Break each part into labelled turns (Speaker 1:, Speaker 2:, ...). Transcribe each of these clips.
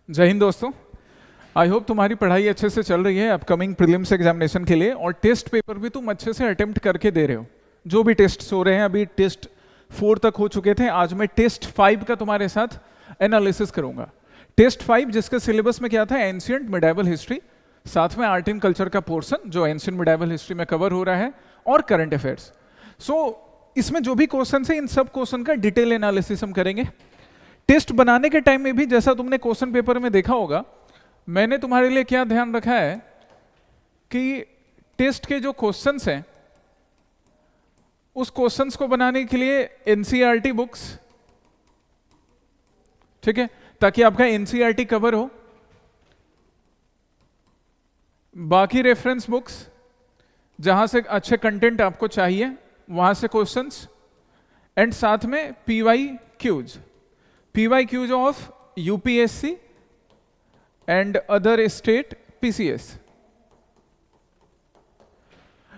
Speaker 1: जय हिंद दोस्तों। I hope तुम्हारी पढ़ाई अच्छे से चल रही है अपकमिंग प्रीलिम्स एग्जामिनेशन के लिए, और टेस्ट पेपर भी तुम अच्छे से अटेम्प्ट करके दे रहे हो। जो भी टेस्ट हो रहे हैं, अभी टेस्ट 4 तक हो चुके थे, आज मैं टेस्ट 5 का तुम्हारे साथ एनालिसिस करूंगा। टेस्ट 5 जिसके सिलेबस में क्या था, एंशिएंट मिडाइवल हिस्ट्री, साथ में आर्ट एंड कल्चर का पोर्शन जो एंशिएंट मिडाइवल हिस्ट्री में कवर हो रहा है, और करंट अफेयर्स। इसमें जो भी क्वेश्चन है, इन सब क्वेश्चन का डिटेल एनालिसिस हम करेंगे। टेस्ट बनाने के टाइम में भी जैसा तुमने क्वेश्चन पेपर में देखा होगा, मैंने तुम्हारे लिए क्या ध्यान रखा है कि टेस्ट के जो क्वेश्चंस हैं, उस क्वेश्चंस को बनाने के लिए एनसीईआरटी बुक्स, ठीक है, ताकि आपका एनसीईआरटी कवर हो। बाकी रेफरेंस बुक्स जहां से अच्छे कंटेंट आपको चाहिए वहां से क्वेश्चंस, एंड साथ में PYQs of UPSC and other state PCS.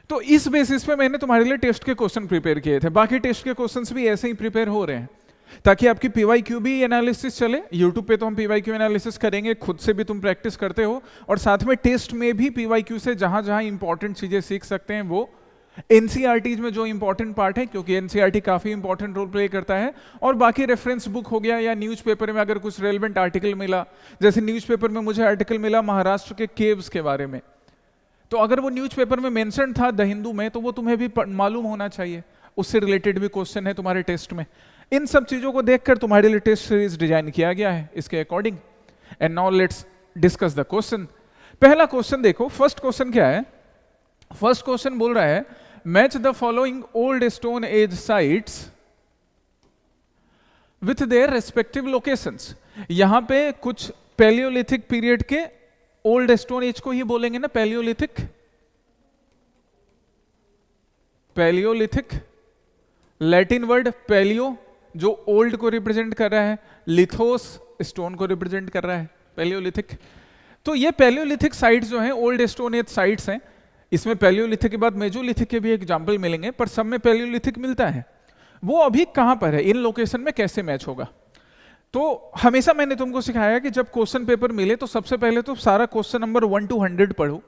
Speaker 1: तो इस बेसिस पे मैंने तुम्हारे लिए टेस्ट के क्वेश्चन प्रिपेयर किए थे। बाकी टेस्ट के क्वेश्चंस भी ऐसे ही प्रिपेयर हो रहे हैं ताकि आपकी पीवाईक्यू भी एनालिसिस चले। यूट्यूब पे तो हम पीवाईक्यू एनालिसिस करेंगे, खुद से भी तुम प्रैक्टिस करते हो, और साथ में टेस्ट में भी पीवाईक्यू से जहां जहां इंपॉर्टेंट चीजें सीख सकते हैं वो एनसीईआरटी में जो इंपॉर्टेंट पार्ट है, क्योंकि एनसीईआरटी काफी इंपॉर्टेंट रोल प्ले करता है। और बाकी रेफरेंस बुक हो गया, या न्यूज़पेपर में अगर कुछ रेलेवेंट आर्टिकल मिला, जैसे न्यूज़पेपर में मुझे आर्टिकल मिला महाराष्ट्र के केव्स के बारे में, तो अगर वो न्यूज़पेपर में मेंशन था द हिंदू में, तो वो तुम्हें भी मालूम होना चाहिए, उससे रिलेटेड भी क्वेश्चन है तुम्हारे टेस्ट में। इन सब चीजों को देखकर तुम्हारे लिए टेस्ट सीरीज डिजाइन किया गया है इसके according. And now let's discuss the question. पहला क्वेश्चन देखो, फर्स्ट क्वेश्चन क्या है। फर्स्ट क्वेश्चन बोल रहा है, match the following old stone as sites with their respective locations. यहां पे कुछ पैलियोलिथिक पीरियड के ओल्ड स्टोन एज को ही बोलेंगे ना, पैलियोलिथिक, लैटिन वर्ड पैलियो जो ओल्ड को रिप्रेजेंट कर रहा है, लिथोस स्टोन को रिप्रेजेंट कर रहा है, पैलियोलिथिक। तो ये पैलियोलिथिक साइट्स जो हैं, ओल्ड स्टोन एज साइट्स हैं। इसमें पैलियोलिथिक के बाद मेजोलिथिक के भी एग्जाम्पल मिलेंगे, पर सब में पैलियोलिथिक मिलता है। वो अभी कहां पर है, इन लोकेशन में कैसे मैच होगा। तो हमेशा मैंने तुमको सिखाया कि जब क्वेश्चन पेपर मिले तो सबसे पहले तो सारा क्वेश्चन नंबर 1 to 100 पढ़ो।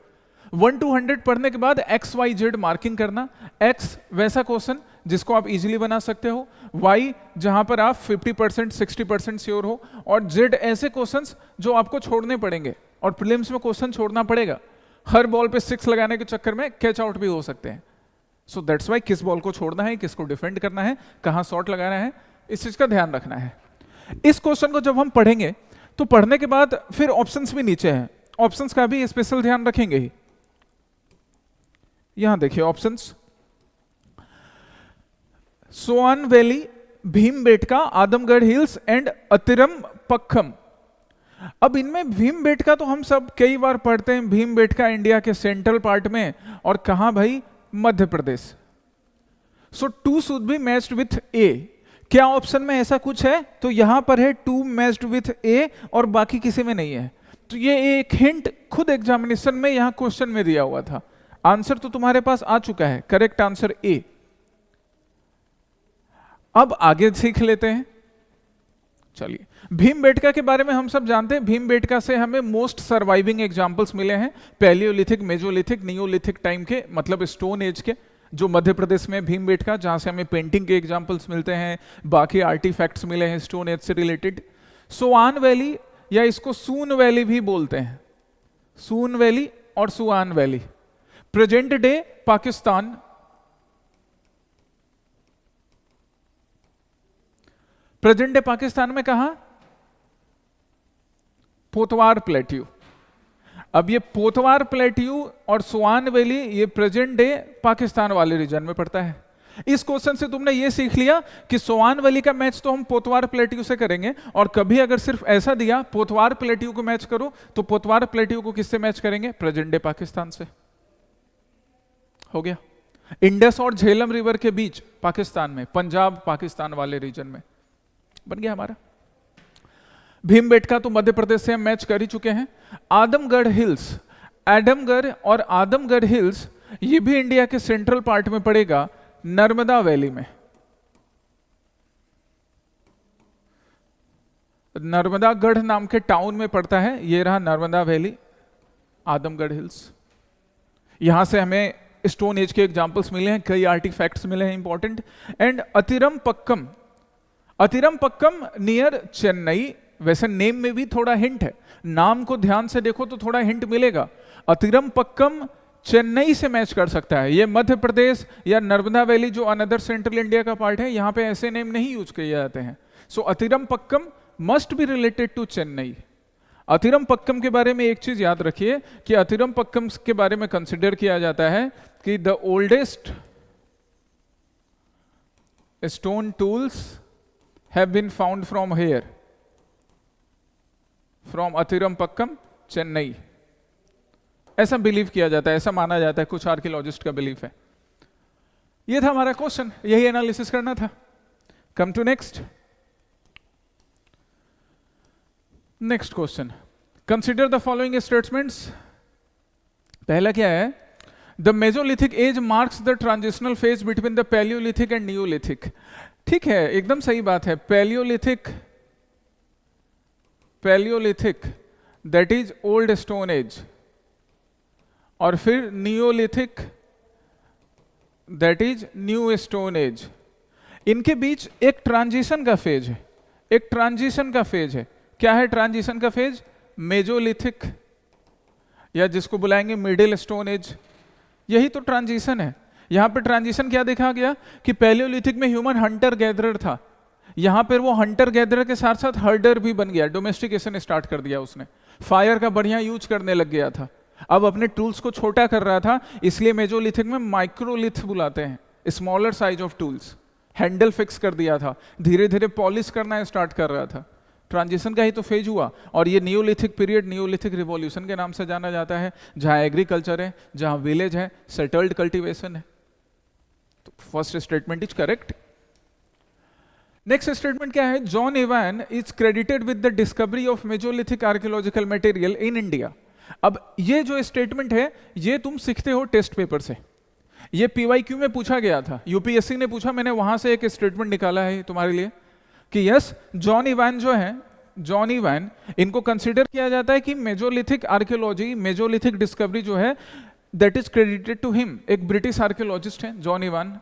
Speaker 1: 1 to 100 पढ़ने के बाद XYZ मार्किंग करना। X वैसा क्वेश्चन जिसको आप इजीली बना सकते हो, Y जहां पर आप 50% 60% श्योर हो, और Z ऐसे क्वेश्चंस जो आपको छोड़ने पड़ेंगे, और प्रीलिम्स में क्वेश्चन छोड़ना पड़ेगा। हर बॉल पे 6 लगाने के चक्कर में कैच आउट भी हो सकते हैं। सो दैट्स वाई किस बॉल को छोड़ना है, किसको डिफेंड करना है, कहां शॉट लगाना है, इस चीज का ध्यान रखना है। इस क्वेश्चन को जब हम पढ़ेंगे तो पढ़ने के बाद फिर ऑप्शंस भी नीचे हैं, ऑप्शंस का भी स्पेशल ध्यान रखेंगे ही। यहां देखिए options, Soan valley, Bhimbetka, Adamgarh hills and Attirampakkam. अब इनमें भीमबेटका तो हम सब कई बार पढ़ते हैं, भीमबेटका इंडिया के सेंट्रल पार्ट में, और कहां भाई, मध्य प्रदेश। सो 2 शुड बी मैच्ड विथ ए। क्या ऑप्शन में ऐसा कुछ है, तो यहां पर है 2 मैच्ड विथ ए, और बाकी किसी में नहीं है। तो ये एक हिंट खुद एग्जामिनेशन में यहां क्वेश्चन में दिया हुआ था। आंसर तो तुम्हारे पास आ चुका है, करेक्ट आंसर ए। अब आगे सीख लेते हैं। चलिए, भीमबेटका के बारे में हम सब जानते हैं। भीमबेटका से हमें मोस्ट सर्वाइविंग एग्जांपल्स मिले हैं, पैलियोलिथिक, मेजोलिथिक, नियोलिथिक टाइम के, मतलब स्टोन एज के, जो मध्य प्रदेश में भीमबेटका, जहां से हमें पेंटिंग के एग्जांपल्स मिलते हैं, बाकी आर्टिफैक्ट्स मिले हैं स्टोन एज से रिलेटेड। सोआन वैली, या इसको सून वैली भी बोलते हैं, सून वैली और Soan valley, present day Pakistan. Present day Pakistan में कहां, पोतवार प्लेट्यू। अब ये पोतवार प्लेट्यू और सोआन वैली, ये प्रेजेंट डे पाकिस्तान वाले रीजन में पड़ता है। इस क्वेश्चन से तुमने ये सीख लिया कि सोआन वैली का मैच तो हम पोतवार प्लेट्यू से करेंगे, और कभी अगर सिर्फ ऐसा दिया पोतवार प्लेट्यू को मैच करो, तो पोतवार प्लेट्यू को किससे मैच करेंगे, प्रेजेंट डे पाकिस्तान से। हो गया। इंडस और झेलम रिवर के बीच पाकिस्तान में, पंजाब पाकिस्तान वाले रीजन में बन गया हमारा। भीमबेटका तो मध्य प्रदेश से हम मैच कर ही चुके हैं। आदमगढ़ हिल्स, आदमगढ़ और आदमगढ़ हिल्स, ये भी इंडिया के सेंट्रल पार्ट में पड़ेगा, नर्मदा वैली में। नर्मदागढ़ नाम के टाउन में पड़ता है। ये रहा नर्मदा वैली, आदमगढ़ हिल्स। यहां से हमें स्टोन एज के एग्जांपल्स मिले हैं, कई आर्टिफैक्ट्स मिले हैं important. And Attirampakkam, Attirampakkam near Chennai. वैसे नेम में भी थोड़ा हिंट है, नाम को ध्यान से देखो तो थोड़ा हिंट मिलेगा। अतिरमपक्कम चेन्नई से मैच कर सकता है। ये मध्य प्रदेश या नर्मदा वैली जो अनदर सेंट्रल इंडिया का पार्ट है, यहां पे ऐसे नेम नहीं यूज किए जाते हैं। So Attirampakkam must be related to Chennai. Attirampakkam के बारे में एक चीज याद रखिए कि अतिरमपक्कम के बारे में कंसिडर किया जाता है कि the oldest stone tools have been found from here, from Attirampakkam Chennai. ऐसा बिलीव किया जाता है, ऐसा माना जाता है, कुछ आर्कियोलॉजिस्ट का बिलीफ है। ये था हमारा क्वेश्चन, यही एनालिसिस करना था। Come to next question. Consider the following statements. पहला क्या है? The mesolithic age marks the transitional phase between the palaeolithic and neolithic. ठीक है, एकदम सही बात है। Palaeolithic that is old stone age, और फिर neolithic that is new stone age. इनके बीच एक ट्रांजिशन का फेज है, एक ट्रांजिशन का फेज है। क्या है ट्रांजिशन का फेज? मेजोलिथिक, या जिसको बुलाएंगे मिडिल स्टोन एज। यही तो ट्रांजिशन है। यहां पे ट्रांजिशन क्या देखा गया कि पैलियोलिथिक में ह्यूमन हंटर गैदरर था, यहां पर वो हंटर गैदरर के साथ साथ हर्डर भी बन गया, डोमेस्टिकेशन स्टार्ट कर दिया उसने, फायर का बढ़िया यूज करने लग गया था, अब अपने टूल्स को छोटा कर रहा था। इसलिए मेजोलिथिक में माइक्रोलिथ बुलाते हैं, smaller size of tools. Handle fix कर दिया था, धीरे धीरे पॉलिश करना स्टार्ट कर रहा था। ट्रांजिशन का ही तो फेज हुआ। और ये नियोलिथिक पीरियड नियोलिथिक रिवॉल्यूशन के नाम से जाना जाता है, जहां एग्रीकल्चर है, जहां विलेज है, सेटल्ड कल्टीवेशन है। तो first statement is correct. Next statement क्या है? John Ivan is credited with the discovery of Mesolithic archaeological material in India. अब ये जो स्टेटमेंट है ये तुम सीखते हो टेस्ट पेपर से, ये पीवाईक्यू में पूछा गया था, यूपीएससी ने पूछा, मैंने वहां से एक स्टेटमेंट निकाला है तुम्हारे लिए कि यस, जॉन इवान जो है, जॉन इवान, इनको कंसीडर किया जाता है कि मेजोलिथिक आर्कियोलॉजी, मेजोलिथिक डिस्कवरी जो है that is credited to him. एक ब्रिटिश आर्कियोलॉजिस्ट है जॉन इवान।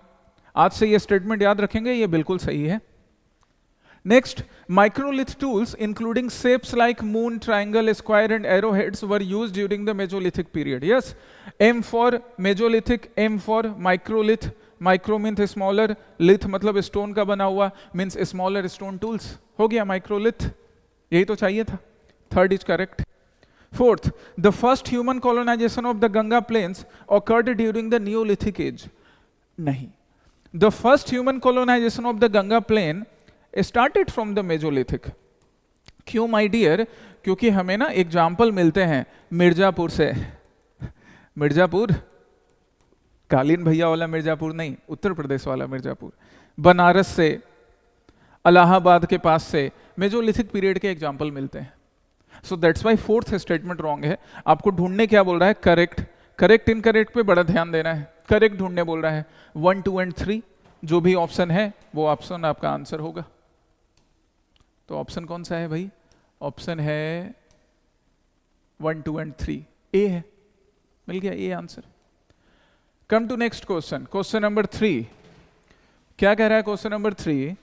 Speaker 1: आज से ये स्टेटमेंट याद रखेंगे, ये बिल्कुल सही है। Next, microlith tools including shapes like moon, triangle, square and arrowheads were used during the Mesolithic period. Yes, M for Mesolithic, M for microlith. Micro means smaller, lith मतलब stone का बना हुआ, means smaller stone tools. हो गया microlith, यही तो चाहिए था। Third is correct. Fourth, the first human colonization of the Ganga plains occurred during the Neolithic age. नहीं, the first human colonization of the Ganga plain started from the Mesolithic. क्यों my dear? क्योंकि हमें ना example मिलते हैं मिर्जापुर से। मिर्जापुर कालीन भैया वाला मिर्जापुर नहीं, उत्तर प्रदेश वाला मिर्जापुर, बनारस से, इलाहाबाद के पास से मेजोलिथिक पीरियड के एग्जाम्पल मिलते हैं। So that's why fourth statement wrong है। आपको ढूंढने क्या बोल रहा है? करेक्ट। करेक्ट इनकरेक्ट पे बड़ा ध्यान देना है। करेक्ट ढूंढने बोल रहा है। 1, 2 एंड 3 जो भी ऑप्शन है वो ऑप्शन आपका आंसर होगा। तो ऑप्शन कौन सा है भाई? ऑप्शन है 1, 2 एंड 3, ए है। मिल गया A answer. Come to next question, question number 3। क्या कह रहा है question number 3?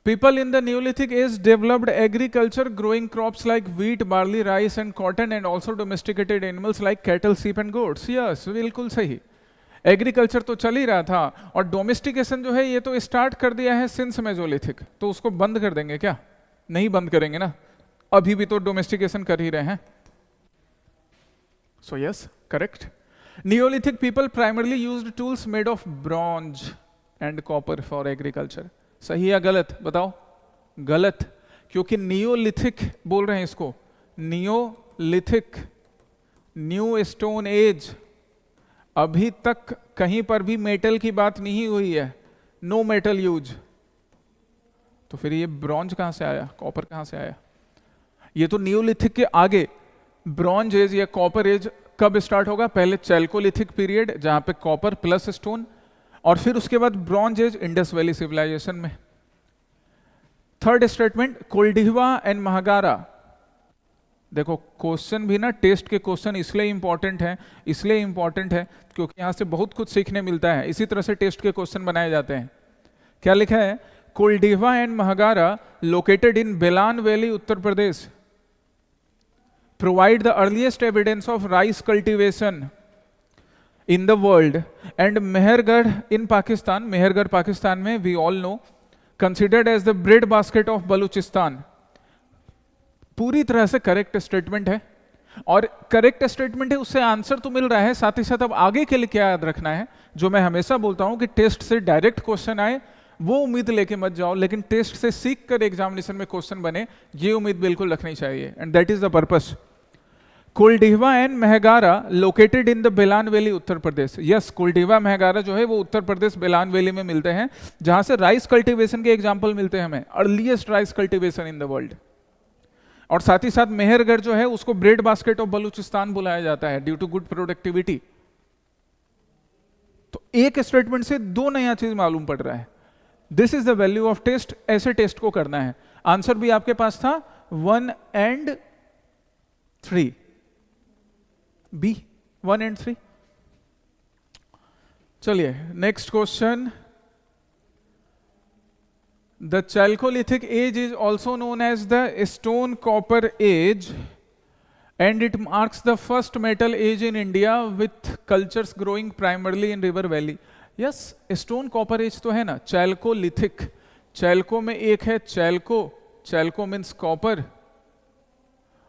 Speaker 1: People in the neolithic age developed agriculture growing crops like wheat, barley, rice and cotton and also domesticated animals like cattle, sheep and goats. Yes, बिल्कुल सही। Agriculture तो चल ही रहा था और डोमेस्टिकेशन जो है ये तो स्टार्ट कर दिया है सिंस मेजोलिथिक। तो उसको बंद कर देंगे क्या? नहीं बंद करेंगे ना, अभी भी तो डोमेस्टिकेशन कर ही रहे हैं। So yes, correct. Neolithic people primarily used tools made of bronze and copper for agriculture. सही या गलत बताओ? गलत, क्योंकि नियोलिथिक बोल रहे हैं इसको, नियोलिथिक, न्यू स्टोन एज। अभी तक कहीं पर भी मेटल की बात नहीं हुई है, नो मेटल यूज। तो फिर ये ब्रॉन्ज कहां से आया, कॉपर कहां से आया? ये तो नियोलिथिक के आगे ब्रॉन्ज एज या कॉपर एज कब स्टार्ट होगा? पहले चैल्कोलिथिक पीरियड जहां पे कॉपर प्लस स्टोन, और फिर उसके बाद bronze age Indus valley civilisation में। Third statement, Koldihwa and Mahagara. देखो क्वेश्चन भी ना, टेस्ट के क्वेश्चन इसलिए इंपॉर्टेंट है क्योंकि यहां से बहुत कुछ सीखने मिलता है। इसी तरह से टेस्ट के क्वेश्चन बनाए जाते हैं। क्या लिखा है? Koldihwa and Mahagara located in Belan valley Uttar Pradesh provide the earliest evidence of rice cultivation in the world and Mehrgarh in Pakistan, Mehrgarh Pakistan में, we all know, considered as the bread basket of Balochistan. पूरी तरह से करेक्ट स्टेटमेंट है, और करेक्ट स्टेटमेंट है, उससे आंसर तो मिल रहा है। साथ ही साथ अब आगे के लिए क्या याद रखना है, जो मैं हमेशा बोलता हूं कि टेस्ट से डायरेक्ट क्वेश्चन आए वो उम्मीद लेके मत जाओ, लेकिन टेस्ट से सीख कर एग्जामिनेशन में क्वेश्चन बने, ये उम्मीद बिल्कुल रखनी चाहिए, and that is the purpose. Koldihwa and Mahagara located in the Belan valley Uttar Pradesh. Yes, Koldihwa Mahagara जो है वो उत्तर प्रदेश बेलान वैली में मिलते हैं, जहां से राइस कल्टीवेशन के एग्जाम्पल मिलते हैं हमें, earliest rice cultivation in the world. और साथ ही साथ मेहरगढ़ जो है उसको ब्रेड बास्केट ऑफ बलूचिस्तान बुलाया जाता है ड्यू टू गुड प्रोडक्टिविटी। तो एक स्टेटमेंट से दो नया चीज मालूम पड़ रहा है। This is the value of test, ऐसे टेस्ट को करना है। आंसर भी आपके पास था 1 and 3, बी 1 and 3। चलिए next question. The Chalcolithic age is also known as the Stone Copper Age, and it marks the first metal age in India with cultures growing primarily in river valley. Yes, Stone Copper Age तो है ना, Chalcolithic, Chalco में एक है Chalco, Chalco means copper,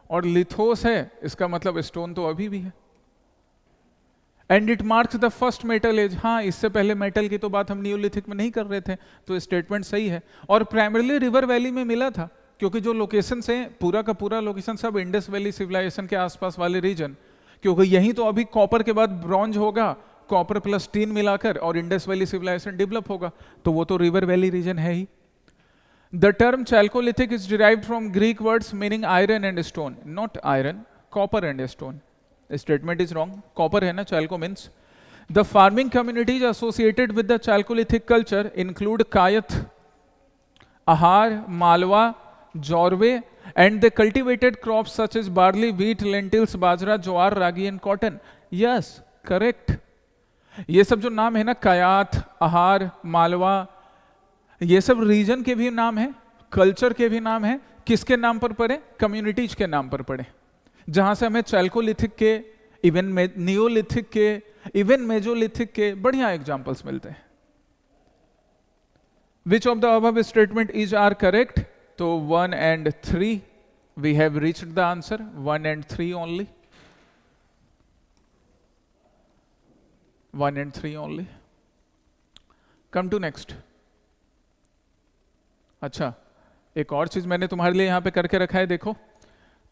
Speaker 1: और लिथोस है, इसका मतलब स्टोन तो अभी भी है। And it marks the first metal age. हाँ, इससे पहले मेटल की तो बात हम न्यूलिथिक में नहीं कर रहे थे, तो स्टेटमेंट सही है। और प्राइमरली रिवर वैली में मिला था, क्योंकि जो लोकेशन है पूरा का पूरा लोकेशन सब इंडस वैली सिविलाइजेशन के आसपास वाले रीजन, क्योंकि यही तो अभी कॉपर के बाद ब्रॉन्ज होगा, कॉपर प्लस टीन मिलाकर, और इंडस वैली सिविलाइजेशन डेवलप होगा, तो वो तो रिवर वैली रीजन है ही। The term Chalcolithic is derived from Greek words meaning iron and stone, not iron, copper and stone. Statement is wrong. Copper है ना, Chalco means. The farming communities associated with the Chalcolithic culture include Kayath, Ahar, Malwa, Jorwe, and they cultivated crops such as barley, wheat, lentils, bajra, jowar, ragi and cotton. Yes, correct. ये सब जो नाम है ना, कयाथ, आहार, मालवा, ये सब reason के भी नाम है, कल्चर के भी नाम है। किसके नाम पर पड़े? कम्युनिटीज के नाम पर पड़े, जहां से हमें चैल्कोलिथिक के, इवन नियोलिथिक के, इवन मेजोलिथिक के बढ़िया एग्जांपल्स मिलते हैं। Which of the above statement is are correct? तो 1 and 3 we have reached the answer, 1 and 3 only, 1 and 3 only. Come to next. अच्छा, एक और चीज मैंने तुम्हारे लिए यहां पे करके रखा है, देखो।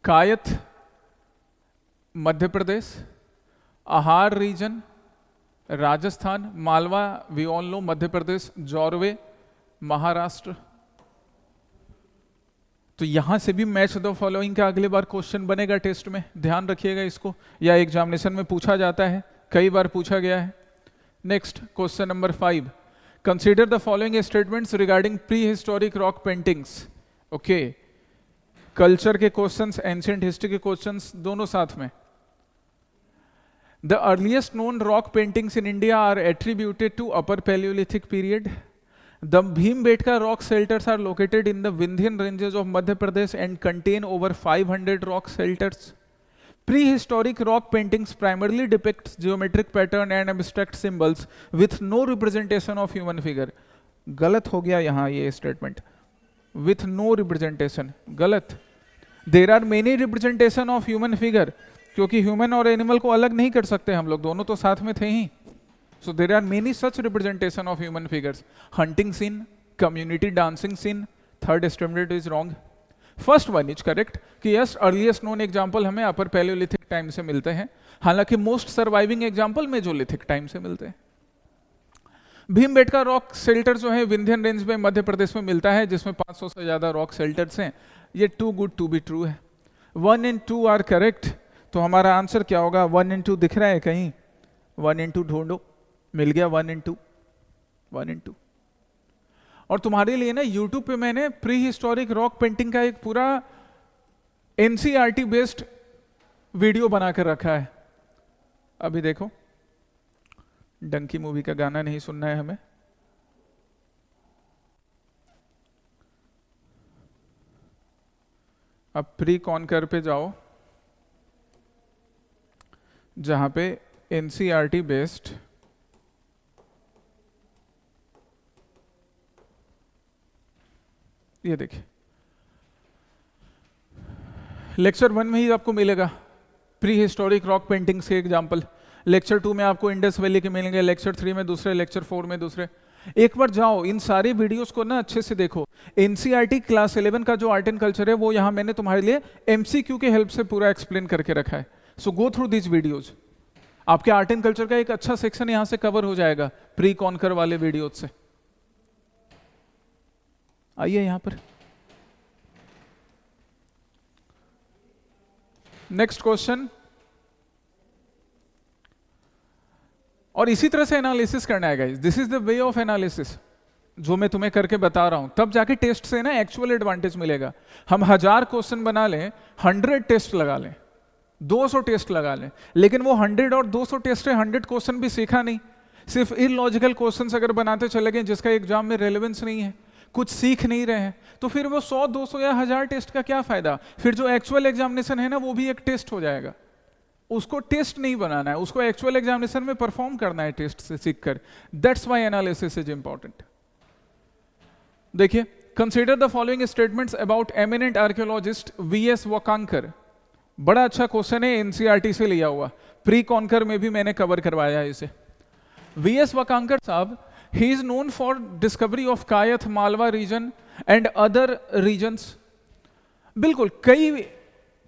Speaker 1: Kayath Madhya Pradesh, Ahar region Rajasthan, Malwa we all know Madhya Pradesh, Jorwe Maharashtra. तो यहां से भी मैच द फॉलोइंग का अगली बार क्वेश्चन बनेगा टेस्ट में, ध्यान रखिएगा इसको, या एग्जामिनेशन में पूछा जाता है, कई बार पूछा गया है। Next question number 5, consider the following statements regarding prehistoric rock paintings. Okay, culture के क्वेश्चंस, एंशिएंट हिस्ट्री के क्वेश्चंस, दोनों साथ में। The earliest known rock paintings in India are attributed to upper palaeolithic period. The Bhimbetka rock shelters are located in the Vindhyan ranges of Madhya Pradesh and contain over 500 rock shelters. Prehistoric rock paintings primarily depict geometric pattern and abstract symbols with no representation of human figure. गलत हो गया यहाँ ये statement. With no representation, गलत। There are many representation of human figure, क्योंकि human और animal को अलग नहीं कर सकते हम लोग, दोनों तो साथ में थे ही। So there are many such representation of human figures. Hunting scene, community dancing scene. Third statement is wrong. First one is correct कि यस, अर्लीस्ट नोन एग्जांपल हमें अपर पैलियोलिथिक टाइम से मिलते हैं, हालांकि most surviving example Mesolithic time से मिलते हैं। Bhimbetka rock shelter जो है विंध्यन रेंज में मध्य प्रदेश में मिलता है, जिसमें 500 से ज्यादा रॉक शेल्टर्स हैं। ये too good to be true है। 1 and 2 आर करेक्ट, तो हमारा आंसर क्या होगा? 1 and 2 दिख रहा है कहीं? 1 and 2 ढूंढो, मिल गया 1 and 2, 1 and 2। और तुम्हारे लिए ना यूट्यूब पे मैंने प्री हिस्टोरिक रॉक पेंटिंग का एक पूरा एनसीईआरटी बेस्ड वीडियो बनाकर रखा है। अभी देखो, डंकी मूवी का गाना नहीं सुनना है हमें। अब प्री कॉन्कर पे जाओ, जहां पे एनसीईआरटी बेस्ड ये देखिए, लेक्चर 1 में ही आपको मिलेगा प्री हिस्टोरिक रॉक पेंटिंग्स के एग्जाम्पल, लेक्चर 2 में आपको इंडस वैली के मिलेंगे, लेक्चर 3 में दूसरे, लेक्चर 4 में दूसरे। एक बार जाओ इन सारे वीडियोस को ना अच्छे से देखो। एनसीईआरटी क्लास 11 का जो आर्ट एंड कल्चर है वो यहाँ मैंने तुम्हारे लिए एमसीक्यू के हेल्प से पूरा एक्सप्लेन करके रखा है। So go through this videos, आपके आर्ट एंड कल्चर का एक अच्छा सेक्शन यहाँ से कवर हो जाएगा प्री कॉन्कर वाले वीडियोज से। आइए यहां पर नेक्स्ट क्वेश्चन, और इसी तरह से एनालिसिस करना है guys. This is the way of analysis जो मैं तुम्हें करके बता रहा हूं, तब जाके टेस्ट से ना एक्चुअल एडवांटेज मिलेगा। हम 1000 क्वेश्चन बना लें, 100 टेस्ट लगा लें, 200 टेस्ट लगा लें, लेकिन वो 100 और 200 टेस्ट से 100 क्वेश्चन भी सीखा नहीं, सिर्फ इलॉजिकल क्वेश्चंस अगर बनाते चले गए जिसका एग्जाम में रेलेवेंस नहीं है, कुछ सीख नहीं रहे हैं, तो फिर वो 100, 200 या 1000 टेस्ट का क्या फायदा। फिर जो एक्चुअल एग्जामिनेशन है ना वो भी एक टेस्ट हो जाएगा। उसको टेस्ट नहीं बनाना है, उसको एक्चुअल एग्जामिनेशन में परफॉर्म करना है टेस्ट से सीखकर। That's why analysis is important. देखिए, consider the following statements about eminent archaeologist V S Wakankar. बड़ा अच्छा क्वेश्चन है, एनसीईआरटी से लिया हुआ, प्री कॉन्कर में भी मैंने कवर करवाया है इसे। वीएस वकांकर साहब, he is known for discovery of Kayatha Malwa region and other regions. बिल्कुल, कई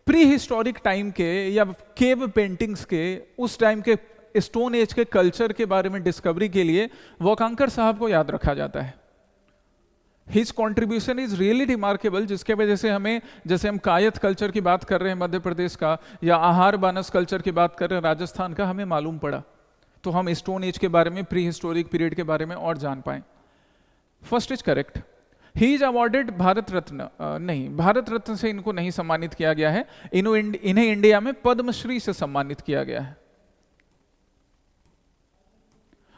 Speaker 1: प्री हिस्टोरिक टाइम के या केव पेंटिंग्स के उस टाइम के स्टोन एज के कल्चर के बारे में डिस्कवरी के लिए वकांकर साहब को याद रखा जाता है। His contribution is really remarkable, जिसके वजह से हमें, जैसे हम कायथ कल्चर की बात कर रहे हैं मध्य प्रदेश का, या आहार बानस कल्चर की बात कर रहे हैं राजस्थान का, हमें मालूम पड़ा, तो हम स्टोन एज के बारे में, प्री हिस्टोरिक पीरियड के बारे में और जान पाए। First is correct. He is awarded Bharat Ratna, नहीं, भारत रत्न से इनको नहीं सम्मानित किया गया है, इन्हें इंडिया में पद्मश्री से सम्मानित किया गया है।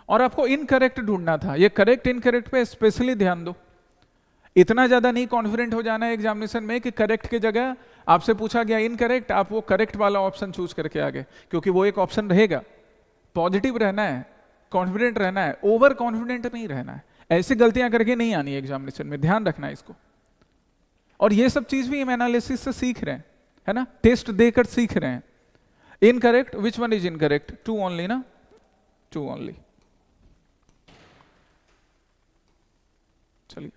Speaker 1: और आपको इनकरेक्ट ढूंढना था, ये करेक्ट इनकरेक्ट पे स्पेशली ध्यान दो। इतना ज्यादा नहीं कॉन्फिडेंट हो जाना है एग्जामिनेशन में कि करेक्ट की जगह आपसे पूछा गया इनकरेक्ट, आप वो करेक्ट वाला ऑप्शन चूज करके आ गए, क्योंकि वो एक ऑप्शन रहेगा। पॉजिटिव रहना है, कॉन्फिडेंट रहना है, ओवर कॉन्फिडेंट नहीं रहना है। ऐसी गलतियां करके नहीं आनी एग्जामिनेशन में, ध्यान रखना है इसको। और ये सब चीज भी हम एनालिसिस से सीख रहे हैं, है ना, टेस्ट देकर सीख रहे हैं। Incorrect, which one is incorrect? 2 only ना, 2 ओनली। चलिए,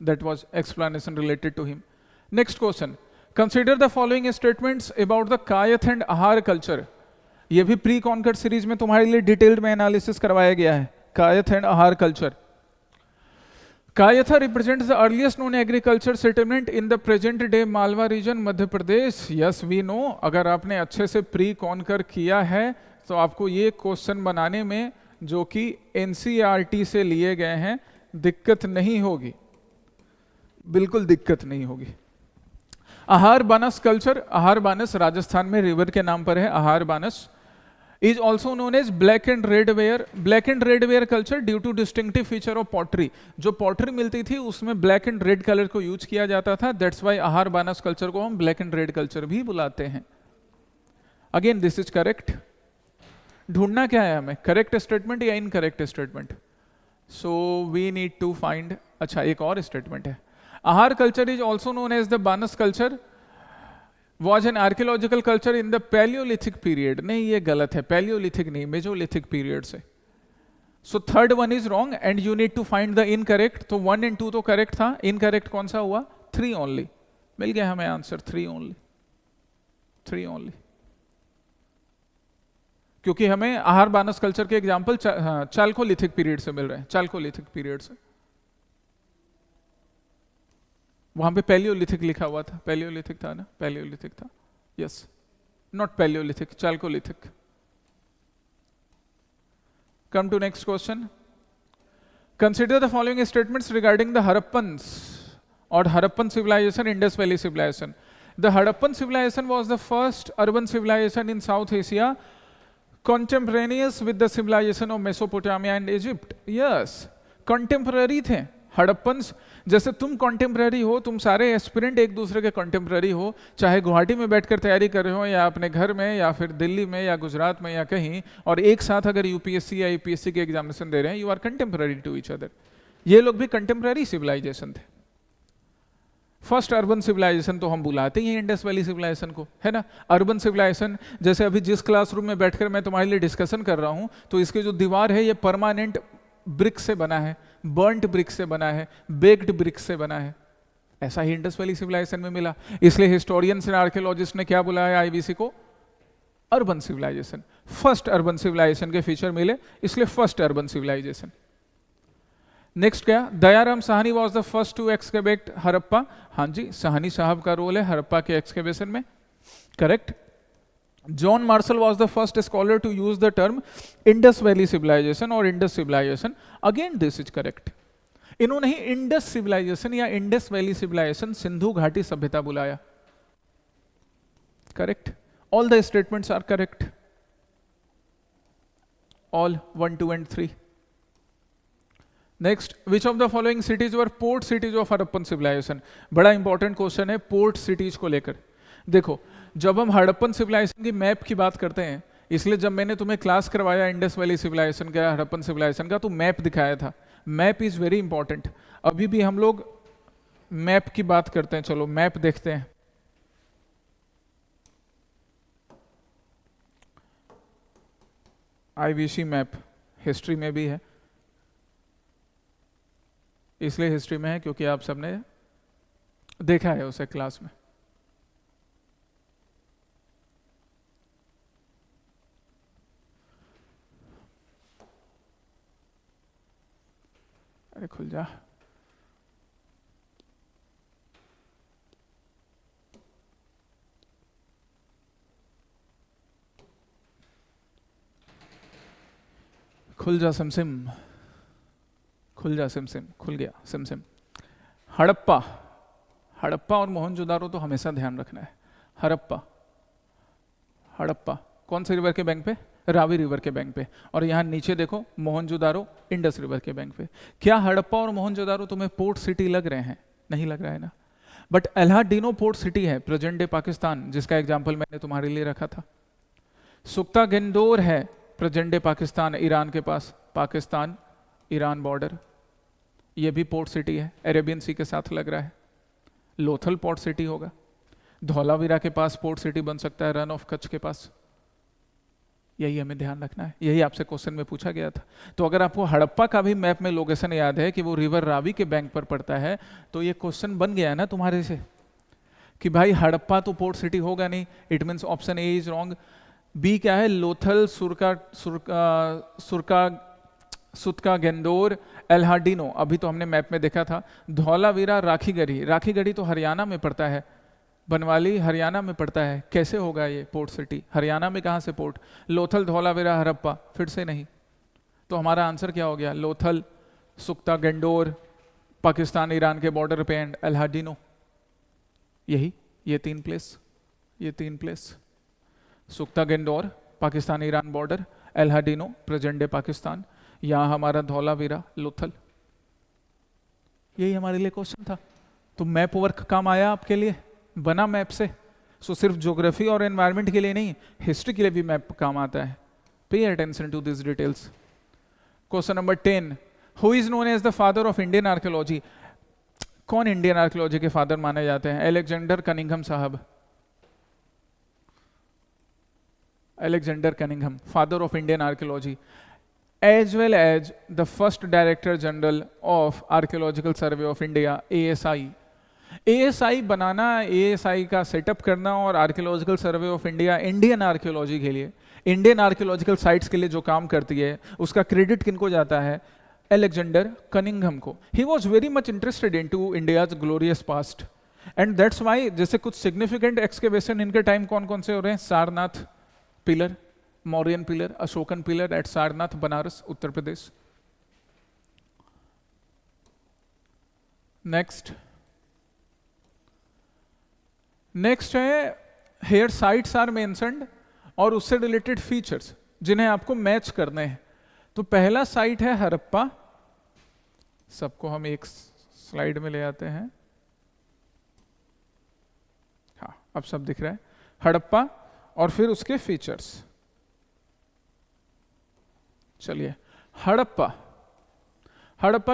Speaker 1: that was explanation related to him. Next question, consider the following statements about the Kayatha and Ahar culture. ये भी प्री कॉन्कर सीरीज में तुम्हारे लिए डिटेल्ड में एनालिसिस करवाया गया है, Kayatha and Ahar culture. Kayatha represents the earliest known agriculture settlement in the present day Malwa region, Madhya Pradesh. Yes we know, अगर आपने अच्छे से प्री कॉन्कर किया है तो आपको ये क्वेश्चन बनाने में, जो कि एनसीईआरटी से लिए गए हैं, दिक्कत नहीं होगी, बिल्कुल दिक्कत नहीं होगी। आहार बानस कल्चर, आहार बानस राजस्थान में रिवर के नाम पर है, आहार बानस is also known as black and red ware. Black and red ware culture due to distinctive feature of pottery. जो pottery मिलती थी उसमें black and red color को यूज किया जाता था, that's why आहार बानस कल्चर को हम black and red culture भी बुलाते हैं। Again this is correct. ढूंढना क्या है हमें, करेक्ट स्टेटमेंट या incorrect statement? So we need to find, अच्छा एक और स्टेटमेंट है, Ahar culture is also known as the Banas culture was an archaeological culture in the Paleolithic period. नहीं, ये गलत है, Paleolithic नहीं, Mesolithic period से। So third one is wrong and you need to find the incorrect. तो 1 and 2 तो correct था, incorrect कौन सा हुआ? 3 only। मिल गया हमें आंसर, 3 only, 3 only। क्योंकि हमें आहार बानस कल्चर के एग्जाम्पल चाल्कोलिथिक पीरियड से मिल रहे हैं, चाल्कोलिथिक पीरियड से। वहां पे पैलियोलिथिक लिखा हुआ था, पैलियोलिथिक था ना, पैलियोलिथिक था, yes, not palaeolithic, chalcolithic. Come to next question, Consider the following statements regarding the Harappans or Harappan civilization, Indus Valley civilization. The Harappan civilization was the first urban civilization in South Asia, contemporaneous with the civilization of Mesopotamia and Egypt. Yes, contemporary थे Harappans. जैसे तुम contemporary हो, तुम सारे aspirant एक दूसरे के contemporary हो, चाहे गुवाहाटी में बैठकर तैयारी कर रहे हो या अपने घर में या फिर दिल्ली में या गुजरात में या कहीं, और एक साथ अगर यूपीएससी या यूपीएससी के एग्जामिनेशन दे रहे हैं, you are contemporary to each other. ये लोग भी कंटेम्पररी सिविलाइजेशन थे. फर्स्ट अर्बन सिविलाइजेशन तो हम बुलाते ही इंडस वैली सिविलाइजेशन को, है ना. अर्बन सिविलाइजेशन, जैसे अभी जिस क्लासरूम में बैठकर मैं तुम्हारे लिए डिस्कशन कर रहा हूं, तो इसके जो दीवार है ये परमानेंट ब्रिक से बना है, बर्न्ट ब्रिक से बना है, बेक्ड ब्रिक से बना है. ऐसा ही इंडस वैली सिविलाइजेशन में मिला. इसलिए हिस्टोरियंस एंड आर्कियोलॉजिस्ट ने क्या बुलाया आईवीसी को? Urban civilisation. First urban civilisation के फीचर मिले, इसलिए फर्स्ट अर्बन सिविलाइजेशन. नेक्स्ट क्या? Dayaram Sahni was the first to excavate Harappa. हाँ जी, साहनी साहब का रोल है हड़प्पा के एक्सकेवेशन में, correct. John Marshall was the first scholar to use the term Indus valley civilisation और Indus civilisation. Again this is correct. इन्होंने ही इंडस सिविलाइजेशन या इंडस वैली सिविलाइजेशन सिंधु घाटी सभ्यता बुलाया. Correct. All the statements are correct. All 1, 2 and 3. Next, which of the following cities were port cities of Harappan civilisation. बड़ा important question है port cities को लेकर. देखो, जब हम हड़प्पन सिविलाइजेशन की मैप की बात करते हैं, इसलिए जब मैंने तुम्हें क्लास करवाया इंडस वैली सिविलाइजेशन का, हड़प्पन सिविलाइजेशन का, तो मैप दिखाया था. Map is very important. अभी भी हम लोग मैप की बात करते हैं. चलो मैप देखते हैं. आईवीसी मैप हिस्ट्री में भी है, इसलिए हिस्ट्री में है क्योंकि आप सबने देखा है उसे क्लास में. अरे खुल जा. खुल जा सिमसिम, खुल जा सिमसिम. खुल गया सिमसिम. हड़प्पा, हड़प्पा और मोहनजोदारो तो हमेशा ध्यान रखना है. हड़प्पा, हड़प्पा कौन से रिवर के बैंक पे? रावी रिवर के बैंक पे. और यहाँ नीचे देखो मोहनजोदारो इंडस रिवर के बैंक पे. क्या हड़प्पा और मोहनजोदारो तुम्हें पोर्ट सिटी लग रहे हैं? नहीं लग रहा है ना. बट एल्हाडीनो पोर्ट सिटी है प्रेजेंट डे पाकिस्तान, जिसका एग्जाम्पल मैंने तुम्हारे लिए रखा था. सुक्ता गेंदोर है प्रेजेंट डे पाकिस्तान, ईरान के पास, पाकिस्तान ईरान बॉर्डर. ये भी पोर्ट सिटी है, अरेबियन सी के साथ लग रहा है. लोथल पोर्ट सिटी होगा. धौलावीरा के पास पोर्ट सिटी बन सकता है, रन ऑफ कच्छ के पास. यही हमें ध्यान रखना है, यही आपसे क्वेश्चन में पूछा गया था. तो अगर आपको हड़प्पा का भी मैप में लोकेशन याद है कि वो रिवर रावी के बैंक पर पड़ता है, तो ये क्वेश्चन बन गया है ना तुम्हारे से कि भाई हड़प्पा तो पोर्ट सिटी होगा नहीं. It means option A is wrong. B क्या है? लोथल, सुतका गेंदोर, एल्हाडीनो अभी तो हमने मैप में देखा था. धौलावीरा, राखीगढ़ी. राखीगढ़ी तो हरियाणा में पड़ता है, बनवाली हरियाणा में पड़ता है. कैसे होगा ये पोर्ट सिटी? हरियाणा में कहाँ से पोर्ट? लोथल, धौलावीरा, हड़प्पा फिर से नहीं. तो हमारा आंसर क्या हो गया? लोथल, सुक्ता गेंदोर, पाकिस्तान ईरान के बॉर्डर पे, एंड एल्हाडीनो. यही ये तीन प्लेस, ये तीन प्लेस. सुक्ता Dor Pakistan Iran border, Allahdino present day Pakistan, यहाँ हमारा धौलावीरा, लोथल. यही हमारे लिए क्वेश्चन था. तो मैप वर्क काम आया आपके लिए, बना मैप से. सो सिर्फ ज्योग्राफी और एनवायरनमेंट के लिए नहीं, हिस्ट्री के लिए भी मैप काम आता है. Pay attention to this details. Question number 10. Who is known as the father of Indian archaeology. कौन इंडियन आर्कियोलॉजी के फादर माने जाते हैं? अलेक्जेंडर कनिंघम साहब. Alexander Cunningham, father of Indian archaeology, as well as the first Director General of Archaeological Survey of India, ASI. ASI banana, ASI का setup करना और archaeological survey of India Indian archaeology के लिए, Indian archaeological sites के लिए जो काम करती है, उसका क्रेडिट किनको जाता है? अलेक्जेंडर कनिंघम को. He was very much interested in to India's glorious past, and that's why जैसे कुछ सिग्निफिकेंट एक्सकेवेशन इनके टाइम कौन कौन से हो रहे हैं? Sarnath pillar, Mauryan pillar, Ashokan pillar at Sarnath, Banaras, Uttar Pradesh. Next है हेयर साइट्स आर मेंशन्ड और उससे रिलेटेड फीचर्स जिन्हें आपको मैच करने हैं। तो पहला साइट है हड़प्पा, सबको हम एक स्लाइड में ले आते हैं, हाँ अब सब दिख रहा है, हड़प्पा और फिर उसके फीचर्स। चलिए हड़प्पा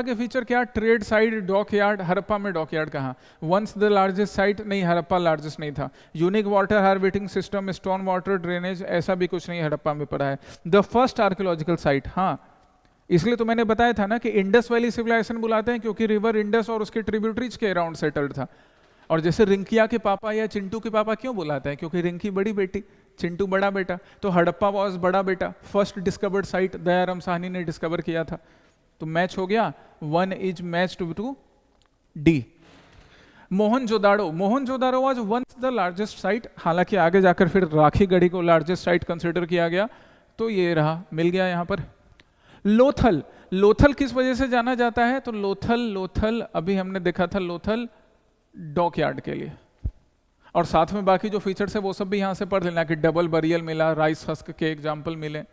Speaker 1: के फीचर क्या? Trade site, dockyard. Harappa में डॉक यार्ड कहाँ? वंस द लार्जेस्ट साइट, नहीं हड़प्पा लार्जेस्ट नहीं था। Unique water harvesting system, stone water drainage, ऐसा भी कुछ नहीं हड़प्पा में पड़ा है। द फर्स्ट आर्कियोलॉजिकल साइट, हाँ इसलिए तो मैंने बताया था ना कि इंडस वैली सिविलाइजेशन बुलाते हैं क्योंकि रिवर इंडस और उसके ट्रिब्यूटरीज के अराउंड सेटल्ड था। और जैसे रिंकिया के पापा या चिंटू के पापा क्यों बुलाते हैं? क्योंकि रिंकी बड़ी बेटी, चिंटू बड़ा बेटा, तो हड़प्पा वाज बड़ा बेटा। First discovered site Dayaram Sahni ने डिस्कवर किया था, तो मैच हो गया, 1 is matched to D. Mohenjodaro was once the largest site, हालांकि आगे जाकर फिर राखीगढ़ी को लार्जेस्ट साइट कंसिडर किया गया, तो ये रहा, मिल गया यहाँ पर। लोथल किस वजह से जाना जाता है? तो लोथल अभी हमने देखा था, लोथल डॉकयार्ड के लिए, और साथ में बाकी जो फीचर्स है वो सब भी यहां से पढ़ लेना कि डबल बरियल मिला, राइस हस्क के एग्जाम्पल मिले।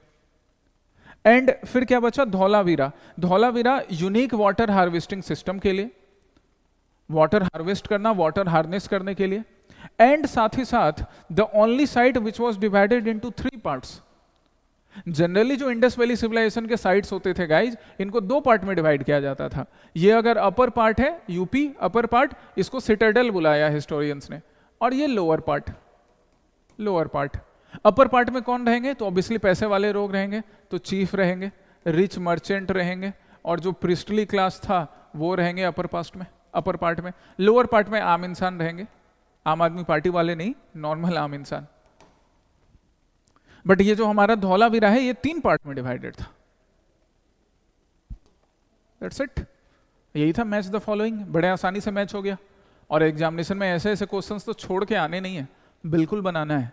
Speaker 1: एंड फिर क्या बचा? Dholavira unique water harvesting system के लिए, वाटर हार्वेस्ट करना, वाटर हार्नेस करने के लिए। एंड साथ ही साथ the only site which was divided into 3 parts. Generally जो इंडस वैली सिविलाइजेशन के साइट्स होते थे गाइज, इनको 2 पार्ट में डिवाइड किया जाता था। ये अगर अपर पार्ट है, यूपी अपर पार्ट, इसको सिटाडेल बुलाया हिस्टोरियंस ने, और ये लोअर पार्ट। अपर पार्ट में कौन रहेंगे? तो ऑब्वियसली पैसे वाले लोग रहेंगे, तो चीफ रहेंगे, रिच मर्चेंट रहेंगे, और जो प्रिस्टली क्लास था वो रहेंगे अपर पार्ट में। लोअर पार्ट में आम इंसान रहेंगे, आम आदमी पार्टी वाले नहीं, नॉर्मल आम इंसान। बट ये जो हमारा धौलावीरा है ये 3 पार्ट में डिवाइडेड था। दैट्स इट, यही था मैच द फॉलोइंग। बड़े आसानी से मैच हो गया, और एग्जामिनेशन में ऐसे ऐसे क्वेश्चंस तो छोड़ के आने नहीं है, बिल्कुल बनाना है।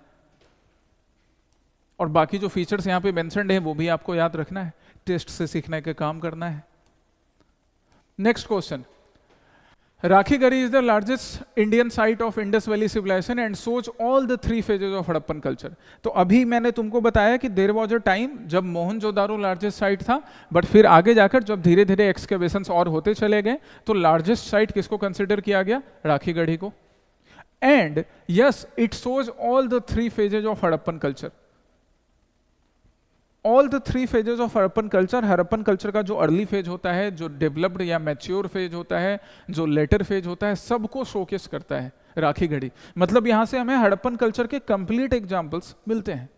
Speaker 1: और बाकी जो फीचर्स यहाँ पे मेंशन्ड है वो भी आपको याद रखना है, टेस्ट से सीखने के काम करना है। Next question, Rakhigarhi is the largest Indian site of Indus Valley civilization and shows all the 3 phases of Harappan culture। तो अभी मैंने तुमको बताया कि there was a time जब मोहनजोदारो लार्जेस्ट साइट था, बट फिर आगे जाकर जब धीरे धीरे एक्सकेवेशंस और होते चले गए तो लार्जेस्ट साइट किसको कंसिडर किया गया? राखीगढ़ी को। And yes, it shows all the 3 phases of Harappan culture. All the 3 phases of Harappan culture. Harappan culture का जो अर्ली फेज होता है, जो डेवलप्ड या मैच्योर फेज होता है, जो लेटर फेज होता है, सबको शोकेस करता है राखीगढ़ी। मतलब यहां से हमें हड़प्पन कल्चर के कंप्लीट एग्जांपल्स मिलते हैं।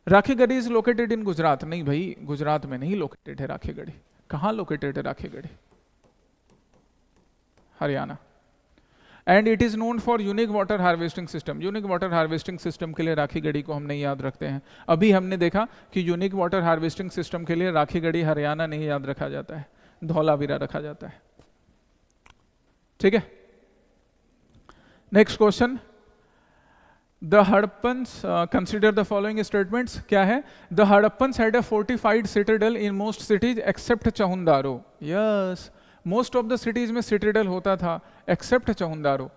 Speaker 1: Rakhigarhi is located in Gujarat, नहीं भाई गुजरात में नहीं लोकेटेड है राखीगढ़ी। कहां लोकेटेड है Rakhigarhi? Haryana. And it is known for unique water harvesting system. Unique water harvesting system के लिए राखीगढ़ी को हम नहीं याद रखते हैं। अभी हमने देखा कि यूनिक वाटर हार्वेस्टिंग सिस्टम के लिए राखीगढ़ी हरियाणा नहीं याद रखा जाता है, धौलावीरा रखा जाता है। ठीक है, next question, the Harappans consider the following statements. क्या है? The Harappans had a fortified citadel in most cities except Chanhudaro. Yes, most of the cities में सिटाडेल होता था एक्सेप्ट चहुंदारो।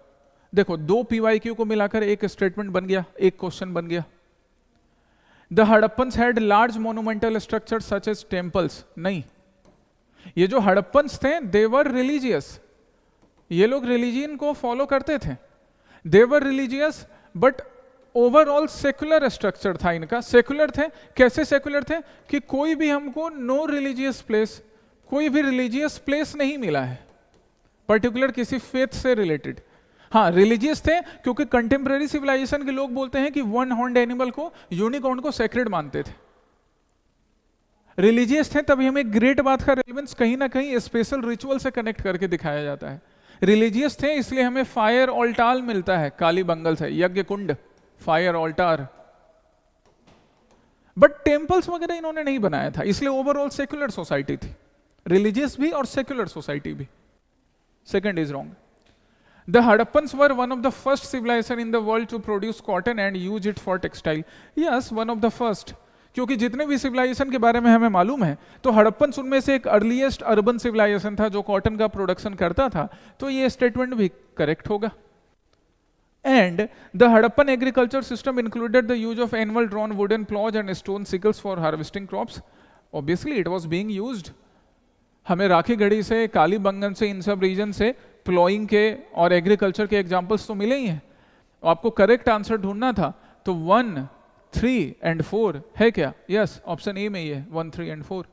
Speaker 1: देखो 2 PYQ को मिलाकर एक स्टेटमेंट बन गया, एक क्वेश्चन बन गया। The Harappans had large monumental structure such as temples. नहीं, ये जो हड़प्पन्स थे दे वर रिलीजियस, ये लोग रिलीजियन को फॉलो करते थे। They were religious but overall secular structure था इनका। सेकुलर थे, कैसे सेकुलर थे? कि कोई भी हमको नो रिलीजियस प्लेस, कोई भी रिलीजियस प्लेस नहीं मिला है पर्टिकुलर किसी फेथ से रिलेटेड। हाँ रिलीजियस थे क्योंकि कंटेम्प्रेरी सिविलाइजेशन के लोग बोलते हैं कि 1 हॉर्न्ड एनिमल को, यूनिकॉर्न को सेक्रेड मानते थे। रिलीजियस थे तभी हमें ग्रेट बात का रेलेवेंस कहीं ना कहीं स्पेशल रिचुअल से कनेक्ट करके दिखाया जाता है। रिलीजियस थे इसलिए हमें फायर ऑल्टार मिलता है काली बंगल से, यज्ञ कुंड, फायर ऑल्टार। बट टेम्पल्स वगैरह इन्होंने नहीं बनाया था, इसलिए ओवरऑल सेक्युलर सोसाइटी थी, रिलीजियस भी और सेक्युलर सोसाइटी भी। Second is wrong. The Hadappans were one of the first civilization in the world to produce cotton and use it for textile. Yes, one of the first. क्योंकि जितने भी civilisation के बारे में हमें मालूम है तो हड़प्पन उनमें से एक अर्लीस्ट अर्बन सिविलाइजेशन था जो कॉटन का प्रोडक्शन करता था, तो ये स्टेटमेंट भी करेक्ट होगा। And the Harappan agriculture system included the use of animal drawn wooden plows and stone sickles for harvesting crops. Obviously it was being used. हमें राखी गढ़ी से, कालीबंगन से, इन सब रीजन से प्लॉइंग के और एग्रीकल्चर के एग्जांपल्स तो मिले ही हैं। आपको करेक्ट आंसर ढूंढना था तो 1, 3 and 4 है क्या? यस, ऑप्शन ए में ही है, 1, 3 and 4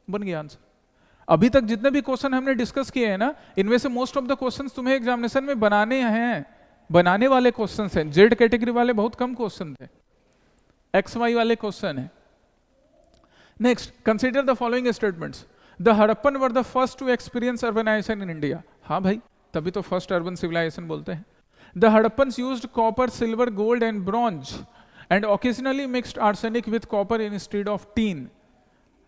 Speaker 1: बन गया आंसर। अभी तक जितने भी क्वेश्चन हमने डिस्कस किए हैं ना, इनमें से मोस्ट ऑफ द क्वेश्चंस तुम्हें एग्जामिनेशन में बनाने वाले क्वेश्चन हैं। जेड कैटेगरी वाले बहुत कम क्वेश्चन थे, एक्स वाई वाले क्वेश्चन है। Next, consider the following statements. The Harappan were the first to experience urbanisation in India. हाँ भाई, तभी तो फर्स्ट अर्बन सिविलाइजेशन बोलते हैं। The Harappans used copper, silver, gold and bronze and occasionally mixed arsenic with copper instead of tin.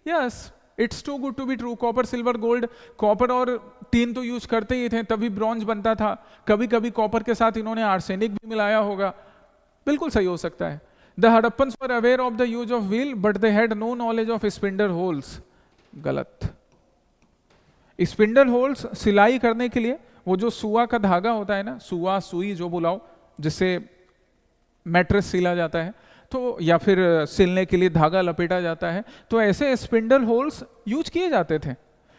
Speaker 1: Yes, it's to good to be true. Copper, silver, gold, copper और tin तो use करते ही थे, तभी bronze बनता था। कभी कभी कॉपर के साथ इन्होंने आर्सेनिक भी मिलाया होगा, बिल्कुल सही हो सकता है। The Harappans were aware of the use of wheel but they had no knowledge of spindle holes. गलत। स्पिंडल होल्स सिलाई करने के लिए वो जो सुआ का धागा होता है ना, सुआ, सुई जो बुलाओ, जिससे मैट्रेस सिला जाता है, तो या फिर सिलने के लिए धागा लपेटा जाता है, तो ऐसे स्पिंडल होल्स यूज किए जाते थे।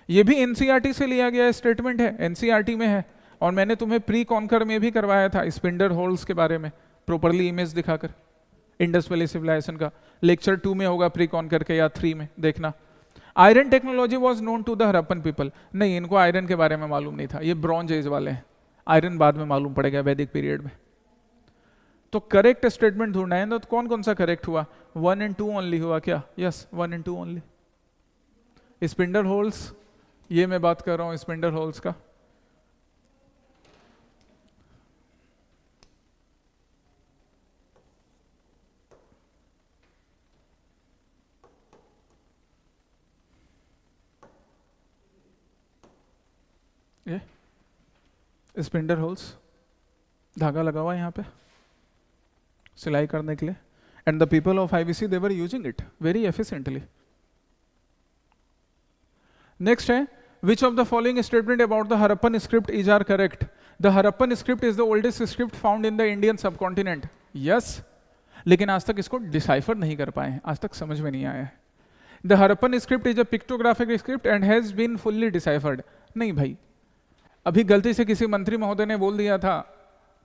Speaker 1: ये भी एनसीईआरटी से लिया गया स्टेटमेंट है, एनसीईआरटी में है, और मैंने तुम्हें प्री कॉन्कर में भी करवाया था स्पिंडल होल्स के बारे में प्रॉपरली इमेज दिखाकर, इंडस वैली सिविलाइजेशन का। लेक्चर 2 में होगा प्री कॉन्कर के, या 3 में देखना। Iron technology was known to the Harappan people. नहीं, इनको आयरन के बारे में मालूम नहीं था, ये ब्रॉन्ज एज वाले हैं। आयरन बाद में मालूम पड़ेगा वैदिक पीरियड में। तो करेक्ट स्टेटमेंट ढूंढना है, तो कौन कौन सा करेक्ट हुआ? 1 and 2 ओनली हुआ क्या? Yes, 1 and 2 only. Spindle holes, ये मैं बात कर रहा हूं स्पिंडल होल्स का। ये स्पिंडल होल्स, धागा लगा हुआ है यहाँ पे सिलाई करने के लिए, and the people of IVC they were using it very efficiently. Next है, which of the following statement about the Harappan script is are correct? The Harappan script is the oldest script found in the Indian subcontinent. Yes, लेकिन आज तक इसको decipher नहीं कर पाए हैं, आज तक समझ में नहीं आया है। The Harappan script is a pictographic script and has been fully deciphered. नहीं भाई, अभी गलती से किसी मंत्री महोदय ने बोल दिया था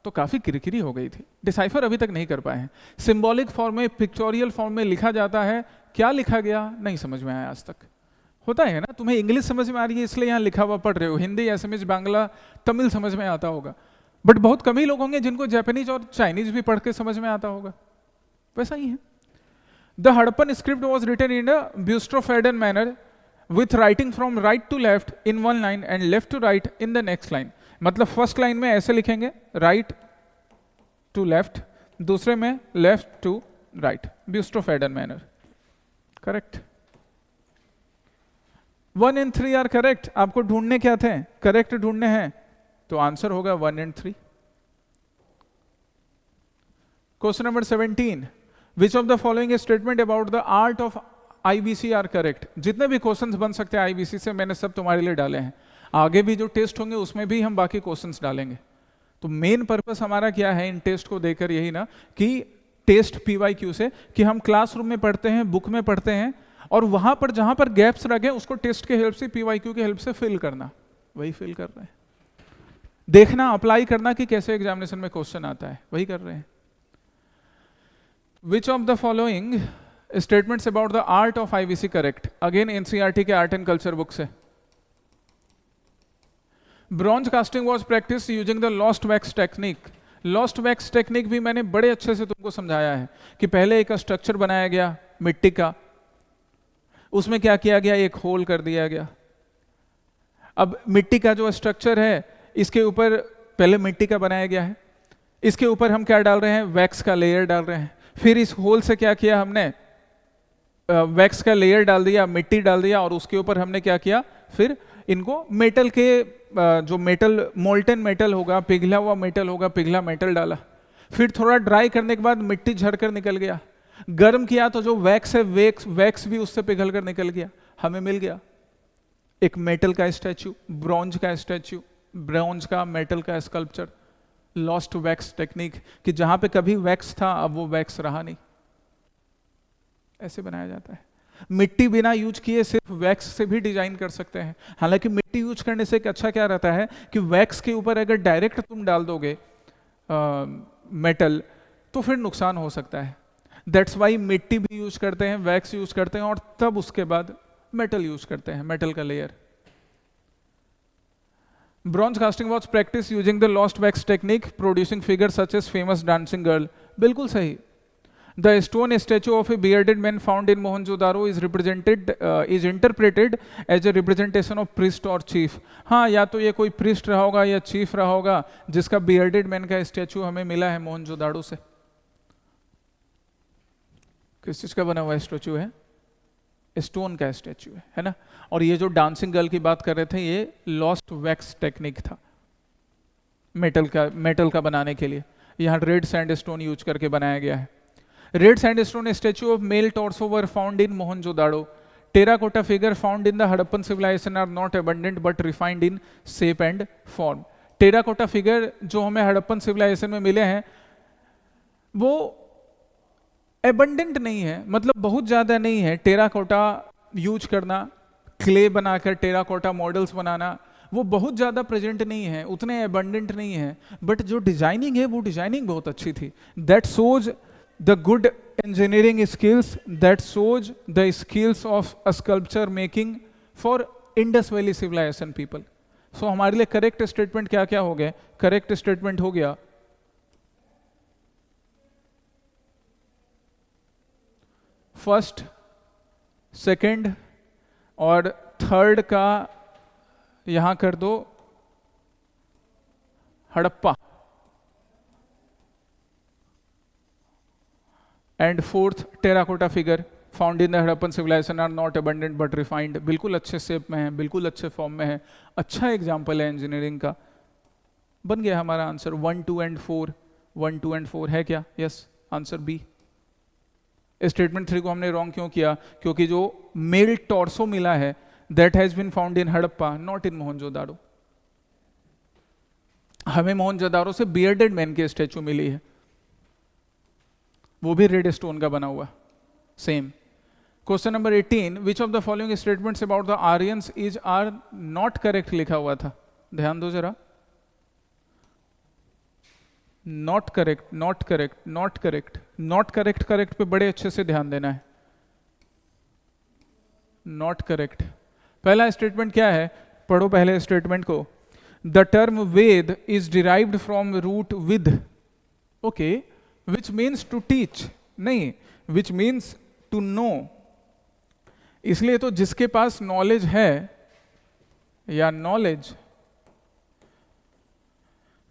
Speaker 1: तो काफी किरकिरी हो गई थी, डिसाइफर अभी तक नहीं कर पाए हैं। सिंबॉलिक फॉर्म में, पिक्चोरियल फॉर्म में लिखा जाता है, क्या लिखा गया नहीं समझ में आया आज तक। होता है ना, तुम्हें इंग्लिश समझ में आ रही है इसलिए यहाँ लिखा हुआ पढ़ रहे हो, हिंदी, असमीज, बांग्ला, तमिल समझ में आता होगा, बट बहुत कम ही लोग होंगे जिनको जापानीज और चाइनीज भी पढ़ के समझ में आता होगा। वैसा ही है। The Harappan script was written in a boustrophedon manner with writing from right to left in one line and left to right in the next line। मतलब फर्स्ट लाइन में ऐसे लिखेंगे right to left, दूसरे में left to right, boustrophedon manner. Correct. 1 and 3 are correct. आपको ढूंढने क्या थे? करेक्ट ढूंढने हैं, तो आंसर होगा 1 and 3। Question number 17, which of the following statement about the art of IBC are correct? जितने भी क्वेश्चंस बन सकते हैं आईबीसी से मैंने सब तुम्हारे लिए डाले हैं। आगे भी जो टेस्ट होंगे उसमें भी हम बाकी क्वेश्चंस डालेंगे। तो मेन पर्पस हमारा क्या है इन टेस्ट को देकर, यही ना कि टेस्ट पीवाईक्यू से, कि हम क्लासरूम में पढ़ते हैं, बुक में पढ़ते हैं, और वहां पर जहां पर गैप्स रखे उसको टेस्ट के हेल्प से, पीवाईक्यू के हेल्प से फिल करना, वही फिल कर रहे हैं। देखना, अप्लाई करना कि कैसे एग्जामिनेशन में क्वेश्चन आता है, वही कर रहे हैं। Which of the following statements about the art of IVC correct? Again NCERT के आर्ट एंड कल्चर बुक से। Bronze casting was practice using the lost wax technique. Lost wax technique भी मैंने बड़े अच्छे से तुमको समझाया है कि पहले एक स्ट्रक्चर बनाया गया मिट्टी का, उसमें क्या किया गया, एक होल कर दिया गया। अब मिट्टी का जो स्ट्रक्चर है, इसके ऊपर पहले मिट्टी का बनाया गया है, इसके ऊपर हम क्या डाल रहे हैं, वैक्स का लेयर डाल रहे हैं। फिर इस होल से क्या किया हमने, वैक्स का लेयर डाल दिया, मिट्टी डाल दिया, और उसके ऊपर हमने क्या किया, फिर इनको मेटल के जो मेटल, मोल्टन मेटल होगा, पिघला हुआ मेटल होगा, पिघला मेटल डाला। फिर थोड़ा ड्राई करने के बाद मिट्टी झड़ कर निकल गया। गर्म किया तो जो वैक्स है वैक्स भी उससे पिघल कर निकल गया, हमें मिल गया एक मेटल का स्टैच्यू, ब्रॉन्ज का स्टैच्यू, ब्रॉन्ज का मेटल का स्कल्पचर। लॉस्ट वैक्स टेक्निक कि जहां पे कभी वैक्स था अब वो वैक्स रहा नहीं, ऐसे बनाया जाता है। मिट्टी बिना यूज किए सिर्फ वैक्स से भी डिजाइन कर सकते हैं। हालांकि मिट्टी यूज करने से एक अच्छा क्या रहता है कि वैक्स के ऊपर अगर डायरेक्ट तुम डाल दोगे मेटल तो फिर नुकसान हो सकता है। दैट्स वाई मिट्टी भी यूज करते हैं, वैक्स यूज करते हैं और तब उसके बाद मेटल यूज करते हैं, मेटल का layer. Bronze casting was practiced using the lost wax technique, producing figures such as famous dancing girl. बिल्कुल सही। The stone statue of a bearded man found in Mohenjo-daro is interpreted as a representation of priest or chief. हाँ, या तो ये कोई priest रहा होगा या chief रहा होगा जिसका bearded man का statue हमें मिला है मोहनजोदाड़ो से। किस चीज का बना हुआ स्टैचू है? स्टोन का स्टैचू है ना। और ये जो डांसिंग गर्ल की बात कर रहे थे ये लॉस्ट वैक्स टेक्निक था मेटल का बनाने के लिए। यहाँ रेड सैंडस्टोन यूज करके बनाया गया है। Red sandstone statue of male torso were found in Mohenjodaro. Terracotta figure found in the Harappan civilisation are not abundant but refined in shape and form. Terracotta figure जो हमें हड़प्पन सिविलाइजेशन में मिले हैं वो एबंडेंट नहीं है, मतलब बहुत ज्यादा नहीं है। टेराकोटा यूज करना, क्ले बनाकर टेराकोटा मॉडल्स बनाना, वो बहुत ज्यादा प्रेजेंट नहीं है, उतने एबंडेंट नहीं है, बट जो डिजाइनिंग है वो डिजाइनिंग बहुत अच्छी थी। That shows the good engineering skills, that shows the skills of sculpture making for Indus valley civilisation people. So हमारे लिए करेक्ट स्टेटमेंट क्या क्या हो गए? करेक्ट स्टेटमेंट हो गया फर्स्ट, सेकंड और थर्ड का यहां कर दो Harappa, and fourth terracotta figure found in the Harappan civilisation are not abundant but refined. बिल्कुल अच्छे शेप में है, बिल्कुल अच्छे फॉर्म में है, अच्छा एग्जाम्पल है इंजीनियरिंग का। बन गया हमारा आंसर 1, 2 एंड 4। 1, 2 एंड 4 है क्या? Yes, answer B. स्टेटमेंट 3 को हमने रॉन्ग क्यों किया? क्योंकि जो मेल टॉर्सो मिला है that has been found in Harappa not in Mohenjodaro. हमें मोहनजोदाड़ो से बियर्डेड मैन की स्टैचू मिली है, वो भी रेड स्टोन का बना हुआ, same. Question number 18, which of the following statements about the Aryans is are not correct लिखा हुआ था, ध्यान दो जरा। Not correct, not correct, not correct, not correct, correct पे बड़े अच्छे से ध्यान देना है। नॉट करेक्ट, पहला स्टेटमेंट क्या है? पढ़ो पहले स्टेटमेंट को। The term Veda is derived from root vid, okay, which means to teach, नहीं, विच मीन्स टू नो। इसलिए तो जिसके पास नॉलेज है या नॉलेज,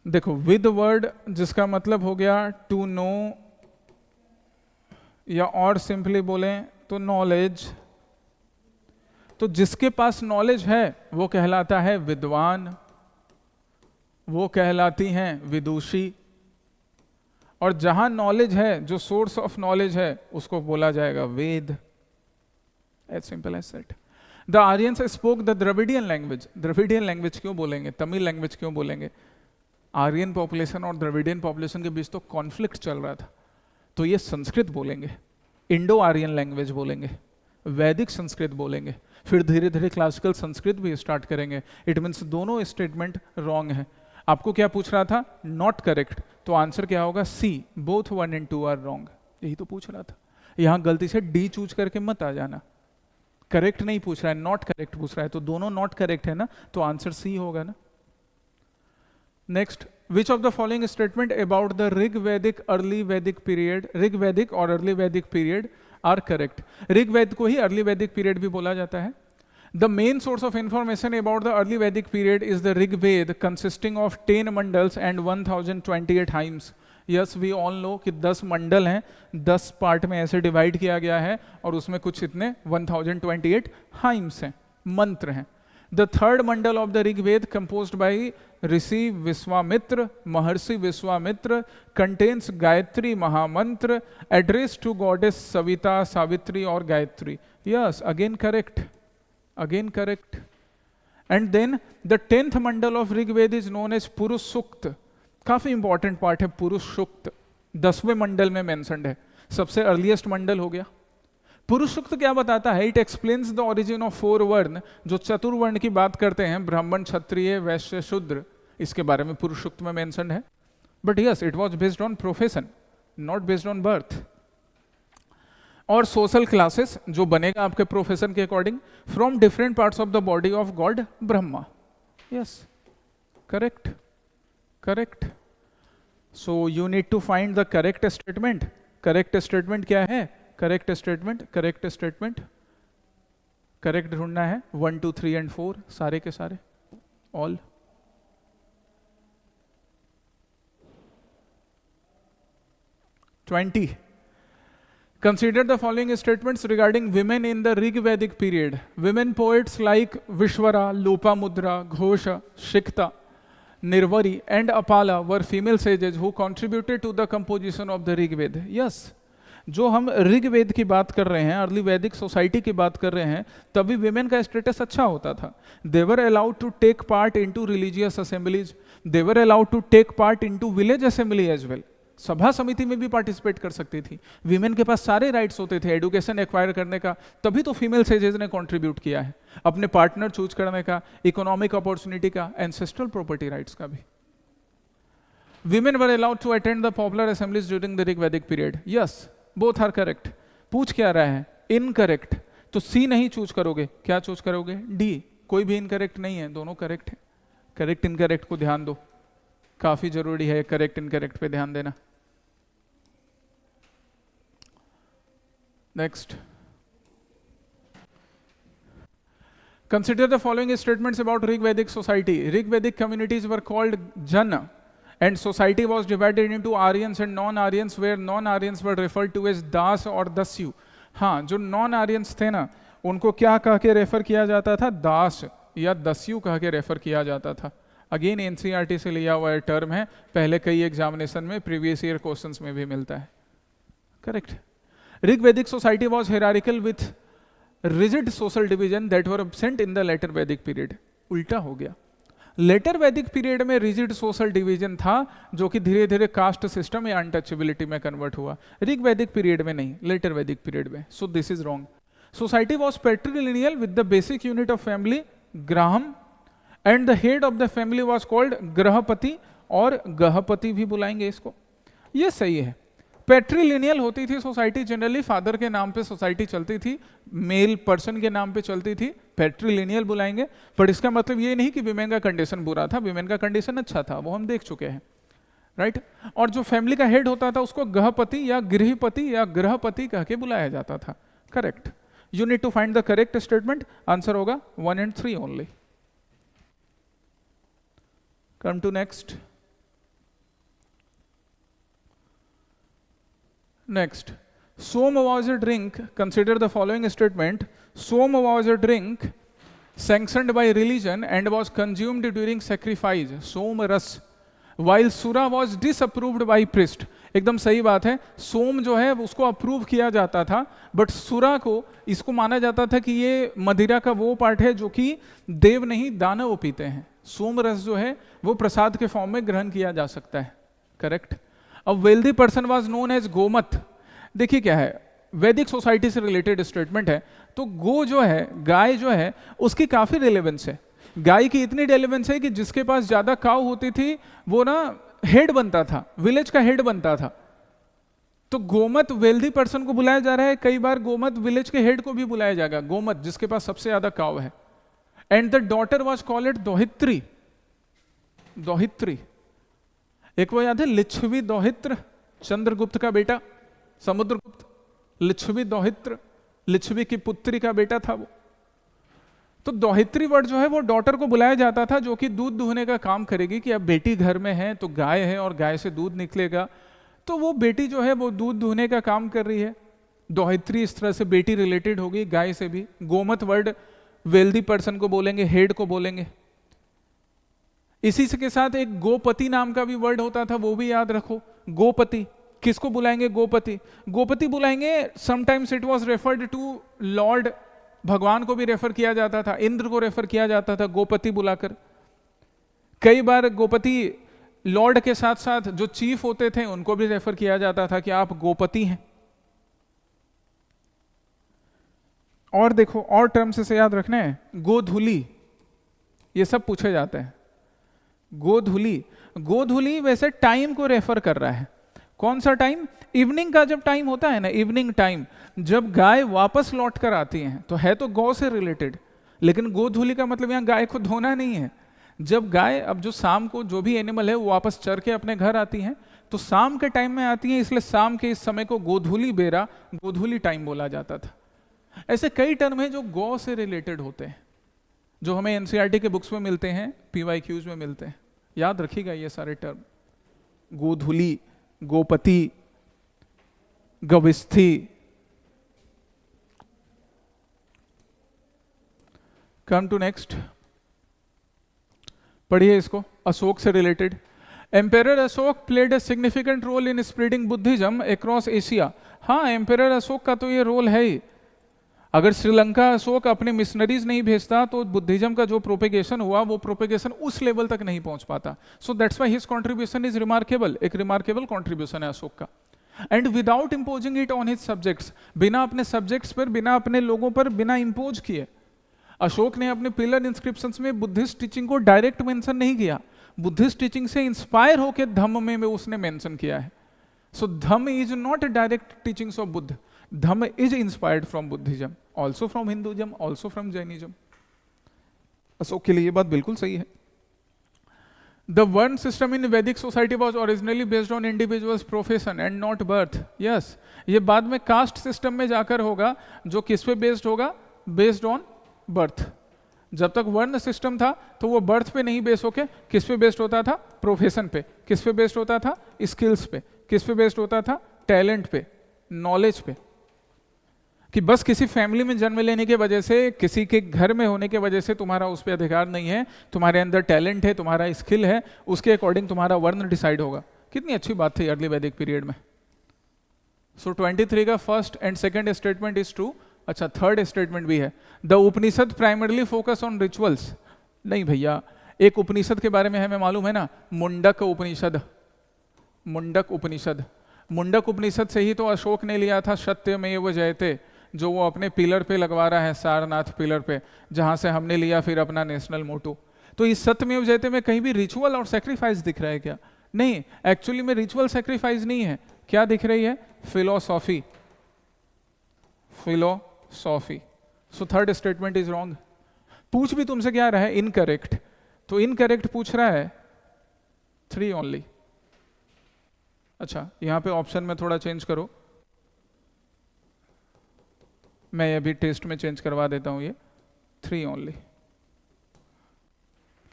Speaker 1: देखो विद वर्ड जिसका मतलब हो गया टू नो, या और सिंपली बोलें तो नॉलेज। तो जिसके पास नॉलेज है वो कहलाता है विद्वान, वो कहलाती हैं विदुषी। और जहां नॉलेज है, जो सोर्स ऑफ नॉलेज है, उसको बोला जाएगा Veda. As simple as that. The Aryans spoke the Dravidian language. Dravidian language क्यों बोलेंगे? तमिल लैंग्वेज क्यों बोलेंगे? आर्यन पॉपुलेशन और द्रविडियन पॉपुलेशन के बीच तो कॉन्फ्लिक्ट चल रहा था, तो ये संस्कृत बोलेंगे, इंडो आर्यन लैंग्वेज बोलेंगे, वैदिक संस्कृत बोलेंगे, फिर धीरे धीरे क्लासिकल संस्कृत भी स्टार्ट करेंगे। इट मीन्स दोनों स्टेटमेंट रॉन्ग है। आपको क्या पूछ रहा था? नॉट करेक्ट, तो आंसर क्या होगा? सी, बोथ 1 and 2 आर रॉन्ग। यही तो पूछ रहा था। यहां गलती से डी चूज करके मत आ जाना। करेक्ट नहीं पूछ रहा है, नॉट करेक्ट पूछ रहा है, तो दोनों नॉट करेक्ट है ना, तो आंसर सी होगा ना। Next, which of the following statement about the Rig Vedic early Vedic period, Rig Vedic और early Vedic period are correct? Rig Veda को ही अर्ली वैदिक पीरियड भी बोला जाता है। The main source of information about the early Vedic period is the Rig Veda consisting of 10 mandals and 1028 hymns. Yes, we all know कि 10 मंडल हैं, 10 part में ऐसे डिवाइड किया गया है और उसमें कुछ इतने 1028 हाइम्स हैं, मंत्र हैं। The third mandal of the Rigveda composed by Rishi Vishwamitra, Maharshi Vishwamitra, contains Gayatri Mahamantra address to goddess Savita, Savitri और Gayatri. Yes, again correct, again correct. And then the 10th mandal of Rigveda is known as Purusha Sukta. काफी इंपॉर्टेंट पार्ट है पुरुष सूक्त, 10वें मंडल में मेंशन्ड है, सबसे अर्लीस्ट मंडल हो गया. पुरुष सूक्त क्या बताता है? It explains the origin of 4 वर्ण. जो चतुर्वर्ण की बात करते हैं, ब्राह्मण, क्षत्रिय, वैश्य, शूद्र, इसके बारे में पुरुष सूक्त में मेंशन्ड है. But yes, it was based on profession, not based on birth. और सोशल क्लासेस जो बनेगा आपके प्रोफेशन के according, from different parts of the body of god Brahma. Yes, correct, correct. So you need to find the correct statement. Correct statement क्या है? Correct statement, correct statement, correct ढूंढना है. 1, 2, 3 and 4 सारे के सारे, all. Consider the following statements regarding women in the Rig-Vedic period. Women poets like Vishwara, Lopamudra, Ghosha, Shikta, Nirvari and Apala were female sages who contributed to the composition of the Rig-Veda. Yes. जो हम ऋग्वेद की बात कर रहे हैं, early वैदिक society की बात कर रहे हैं, तभी विमेन का स्टेटस अच्छा होता था. They were allowed to take part into religious assemblies, they were allowed to take part into village assembly as well. Sabha Samiti में भी पार्टिसिपेट कर सकती थी. विमेन के पास सारे राइट्स होते थे एडुकेशन एक्वायर करने का. तभी तो फीमेल सेजेस ने कंट्रीब्यूट किया है, अपने पार्टनर चूज करने का, इकोनॉमिक अपॉर्चुनिटी का, एंसेस्ट्रल प्रॉपर्टी राइट्स का भी. Women were allowed to attend the popular assemblies during the Rigvedic period. Yes, both are correct. पूछ क्या रहा है? इनकरेक्ट. तो सी नहीं चूज करोगे, क्या चूज करोगे? डी. कोई भी इनकरेक्ट नहीं है, दोनों करेक्ट है. करेक्ट इनकरेक्ट को ध्यान दो, काफी जरूरी है करेक्ट इनकरेक्ट पे ध्यान देना. Next, consider the following statements about Rig-Vedic society. Rig-Vedic communities were called Jana and society was divided into Aryans and non-Aryans, where non-Aryans were referred to as Das और दस्यु. हाँ, जो non-Aryans थे ना, उनको क्या कह के रेफर किया जाता था? दास या दस्यु कह के रेफर किया जाता था. अगेन एनसीईआरटी से लिया हुआ टर्म है, पहले कई एग्जामिनेशन में, प्रीवियस ईयर क्वेश्चंस में भी मिलता है. Correct. Rig-Vedic society was hierarchical with rigid social division that were absent in the later Vedic period. उल्टा हो गया. लेटर वैदिक पीरियड में रिजिड सोशल डिवीजन था, जो कि धीरे धीरे कास्ट सिस्टम या अनटचेबिलिटी में कन्वर्ट हुआ. ऋग वैदिक पीरियड में नहीं, लेटर वैदिक पीरियड में. So this is wrong. Society was patrilineal with the basic unit of family griham and the head of the family was called grihapati, और गहपति भी बुलाएंगे इसको. ये सही है. पेट्रिलिनियल होती थी सोसाइटी जनरली, फादर के नाम पे सोसाइटी चलती थी, मेल पर्सन के नाम पे चलती थी, पेट्रिलिनियल बुलाएंगे. पर इसका मतलब ये नहीं कि विमेन का कंडीशन बुरा था, विमेन का कंडीशन अच्छा था, वो हम देख चुके हैं. राइट. और जो फैमिली का हेड होता था उसको गहपति या गृहपति या ग्रहपति कह के बुलाया जाता था. Correct. You need to find the correct statement. Answer होगा 1 and 3 only. Come to next. Next, Soma was a drink. Consider the following statement. Soma was a drink sanctioned by religion and was consumed during sacrifice. Som ras. While Sura was disapproved by priest. एकदम सही बात है. सोम जो है उसको approve किया जाता था, बट सुरा को इसको माना जाता था कि ये मदिरा का वो पार्ट है जो कि देव नहीं दानव पीते हैं. सोम रस जो है वो प्रसाद के फॉर्म में ग्रहण किया जा सकता है. Correct. A wealthy person was known as Gomat. देखिए क्या है, वैदिक सोसाइटी से रिलेटेड स्टेटमेंट है. तो गो जो है, गाय जो है, उसकी काफी रिलेवेंस है. गाय की इतनी रिलेवेंस है कि जिसके पास ज्यादा काऊ होती थी वो ना हेड बनता था, विलेज का हेड बनता था. तो गोमत वेल्दी पर्सन को बुलाया जा रहा है, कई बार गोमत विलेज के हेड को भी बुलाया जाएगा. गोमत जिसके पास सबसे ज्यादा काऊ है. And the daughter was called duhitri. Duhitri. एक वो याद है लिच्छवी दोहित्र, चंद्रगुप्त का बेटा, समुद्रगुप्त. लिच्छवी दोहित्र, लिच्छवी की पुत्री का बेटा था वो. तो दोहित्री वर्ड जो है वो डॉटर को बुलाया जाता था, जो कि दूध दुहने का काम करेगी. कि अब बेटी घर में है तो गाय है और गाय से दूध निकलेगा, तो वो बेटी जो है वो दूध दुहने का काम कर रही है. दोहित्री इस तरह से बेटी रिलेटेड होगी गाय से भी. गोमत वर्ड वेल्दी पर्सन को बोलेंगे, हेड को बोलेंगे। इसी के साथ एक गोपति नाम का भी वर्ड होता था, वो भी याद रखो। गोपति किसको बुलाएंगे? गोपति। गोपति बुलाएंगे, sometimes it was referred to lord, भगवान को भी रेफर किया जाता था, इंद्र को रेफर किया जाता था गोपति बुलाकर। कई बार गोपति लॉर्ड के साथ साथ जो चीफ होते थे उनको भी रेफर किया जाता था कि आप गोपति हैं। और देखो और टर्म्स इसे याद रखना है, गोधूली, ये सब पूछे जाते हैं। गोधूली, गोधूली वैसे टाइम को रेफर कर रहा है। कौन सा टाइम? इवनिंग का जब टाइम होता है ना, इवनिंग टाइम, जब गाय वापस लौट कर आती हैं, तो है तो गौ से रिलेटेड, लेकिन गोधूली का मतलब यहाँ गाय को धोना नहीं है। जब गाय, अब जो शाम को जो भी एनिमल है वो वापस चर के अपने घर आती हैं, तो शाम के टाइम में आती हैं, इसलिए शाम के इस समय को गोधूली बेरा, गोधूली टाइम बोला जाता था। ऐसे कई टर्म है जो गौ से रिलेटेड होते हैं, जो हमें एनसीईआरटी के बुक्स में मिलते हैं, पीवाईक्यूज में मिलते हैं। याद रखिएगा ये सारे टर्म, गोधूली, गोपति, गविस्थी। कम टू नेक्स्ट, पढ़िए इसको, अशोक से related. Emperor Ashoka played a significant role in spreading Buddhism across Asia. हाँ, एम्पेरर अशोक का तो ये रोल है ही। अगर श्रीलंका अशोक अपने मिशनरीज नहीं भेजता तो बुद्धिज्म का जो प्रोपेगेशन हुआ वो प्रोपेगेशन उस लेवल तक नहीं पहुंच पाता। So that's why his contribution is remarkable, एक रिमार्केबल कंट्रीब्यूशन है अशोक का। And without imposing it on his subjects, बिना अपने सब्जेक्ट्स पर, बिना अपने लोगों पर, बिना इम्पोज किए। अशोक ने अपने पिलर इंस्क्रिप्शंस में बुद्धिस्ट टीचिंग को डायरेक्ट मेंशन नहीं किया, बुद्धिस्ट टीचिंग से इंस्पायर होकर धम्म में उसने मेंशन किया है। So dhamma is not direct teachings of Buddha, dhamma is inspired from Buddhism, also from Hinduism, also from Jainism. Ashoka के लिए ये बात बिल्कुल सही है। द वर्ण सिस्टम इन वैदिक society was originally based on individuals profession and not birth. Yes, ये बाद में कास्ट सिस्टम में जाकर होगा, जो किस पे बेस्ड होगा? Based on birth. जब तक वर्ण सिस्टम था तो वो बर्थ पे नहीं बेस्ड होके किस पे बेस्ड होता था? प्रोफेशन पे। किस पे बेस्ड होता था? स्किल्स पे। किस पे बेस्ड होता था? टैलेंट पे, नॉलेज पे। कि बस किसी फैमिली में जन्म लेने की वजह से, किसी के घर में होने की वजह से तुम्हारा उस पर अधिकार नहीं है, तुम्हारे अंदर टैलेंट है, तुम्हारा स्किल है, उसके अकॉर्डिंग तुम्हारा वर्ण डिसाइड होगा। कितनी अच्छी बात थी अर्ली वैदिक पीरियड में। सो 23 का first and second statement is true. अच्छा, थर्ड स्टेटमेंट भी है, the Upanishad primarily focus on rituals. नहीं भैया, एक उपनिषद के बारे में हमें मालूम है ना, मुंडक उपनिषद। मुंडक उपनिषद, मुंडक उपनिषद से ही तो अशोक ने लिया था सत्यमेव जयते, जो वो अपने पिलर पे लगवा रहा है, सारनाथ पिलर पे, जहां से हमने लिया फिर अपना नेशनल मोटो। तो इस सत्यमेव जयते में कहीं भी रिचुअल और सेक्रीफाइस दिख रहा है क्या? नहीं, एक्चुअली में रिचुअल सेक्रीफाइस नहीं है। क्या दिख रही है? Philosophy, philosophy. So third statement is wrong. पूछ भी तुमसे क्या रहा है? इनकरेक्ट। तो इनकरेक्ट पूछ रहा है 3 ओनली। अच्छा, यहां पे ऑप्शन में थोड़ा चेंज करो, मैं अभी टेस्ट में चेंज करवा देता हूं, ये 3 ओनली।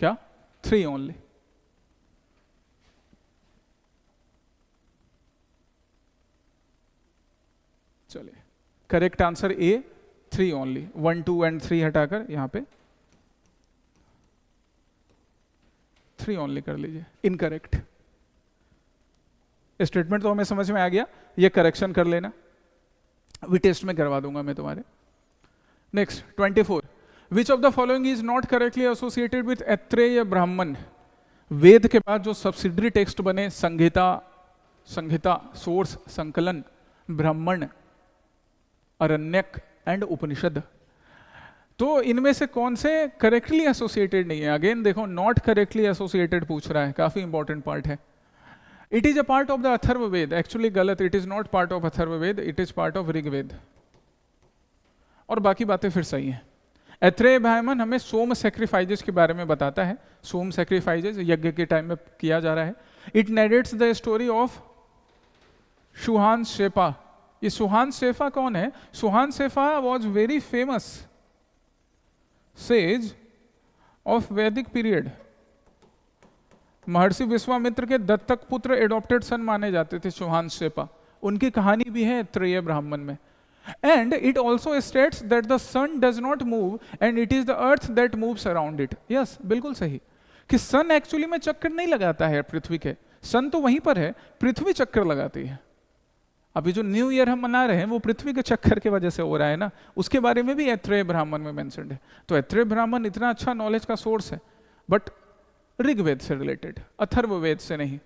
Speaker 1: क्या? 3 ओनली। चलिए, correct answer A, 3 only. 1, 2 and 3 हटाकर यहां पे 3 ओनली कर लीजिए। इनकरेक्ट स्टेटमेंट तो हमें समझ में आ गया, ये करेक्शन कर लेना, अभी टेस्ट में करवा दूंगा मैं तुम्हारे। Next 24, which of the following is not correctly associated with Aitareya ब्राह्मण। वेद के बाद जो सब्सिडरी टेक्स्ट बने, संहिता, संहिता सोर्स, संकलन, ब्राह्मण, अरण्यक एंड उपनिषद, तो इनमें से कौन से करेक्टली एसोसिएटेड नहीं है? अगेन देखो, नॉट करेक्टली एसोसिएटेड पूछ रहा है, काफी इंपॉर्टेंट पार्ट है। It is a part of the Atharvaveda, actually गलत, it is not part of Atharvaveda, it is part of Rigveda. और बाकी बातें फिर सही हैं। ऐत्रेय ब्राह्मण हमें सोम सेक्रीफाइजेस के बारे में बताता है, सोम सेक्रीफाइजेस यज्ञ के टाइम में किया जा रहा है। It narrates the story of Shunahshepa. ये सुहान शेफा कौन है? Shunahshepa was very famous sage of Vedic period. Maharshi Vishwamitra के दत्तक पुत्र, एडॉप्टेड सन माने जाते थे सुहान शेफा। उनकी कहानी भी है ऐत्रेय ब्राह्मण में। And it also states that the sun does not move and it is the earth that moves around it. Yes, बिल्कुल सही कि सन एक्चुअली में चक्कर नहीं लगाता है पृथ्वी के, सन तो वहीं पर है, पृथ्वी चक्कर लगाती है। अभी जो न्यू ईयर हम मना रहे हैं वो पृथ्वी के चक्कर की वजह से हो रहा है ना, उसके बारे में भी ऐत्रेय ब्राह्मण में मेंशन्ड है। तो ऐत्रेय ब्राह्मण इतना अच्छा नॉलेज का सोर्स है, बट ऋग्वेद से रिलेटेड, अथर्ववेद से नहीं।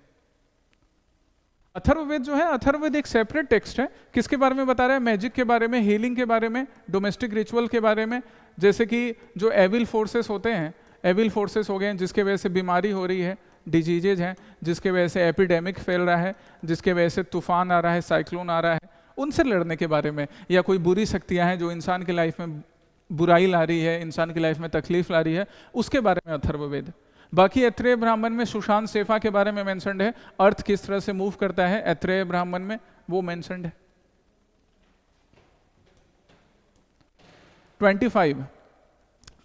Speaker 1: अथर्ववेद जो है, अथर्ववेद एक सेपरेट टेक्स्ट है, किसके बारे में बता रहा है? मैजिक के बारे में, हीलिंग के बारे में, डोमेस्टिक रिचुअल के बारे में, जैसे कि जो एविल फोर्सेस होते हैं, एविल फोर्सेस हो गए हैं जिसके वजह से बीमारी हो रही है, डिजीजेज हैं जिसके वजह से एपिडेमिक फैल रहा है, जिसके वजह से तूफान आ रहा है, साइक्लोन आ रहा है, उनसे लड़ने के बारे में, या कोई बुरी शक्तियां हैं जो इंसान की लाइफ में बुराई ला रही है, इंसान की लाइफ में तकलीफ ला रही है, उसके बारे में अथर्ववेद। बाकी ऐत्रेय ब्राह्मण में सुशांत शेफा के बारे में मेंशन्ड है, अर्थ किस तरह से मूव करता है ऐत्रेय ब्राह्मण में, वो मेंशन्ड है। 25.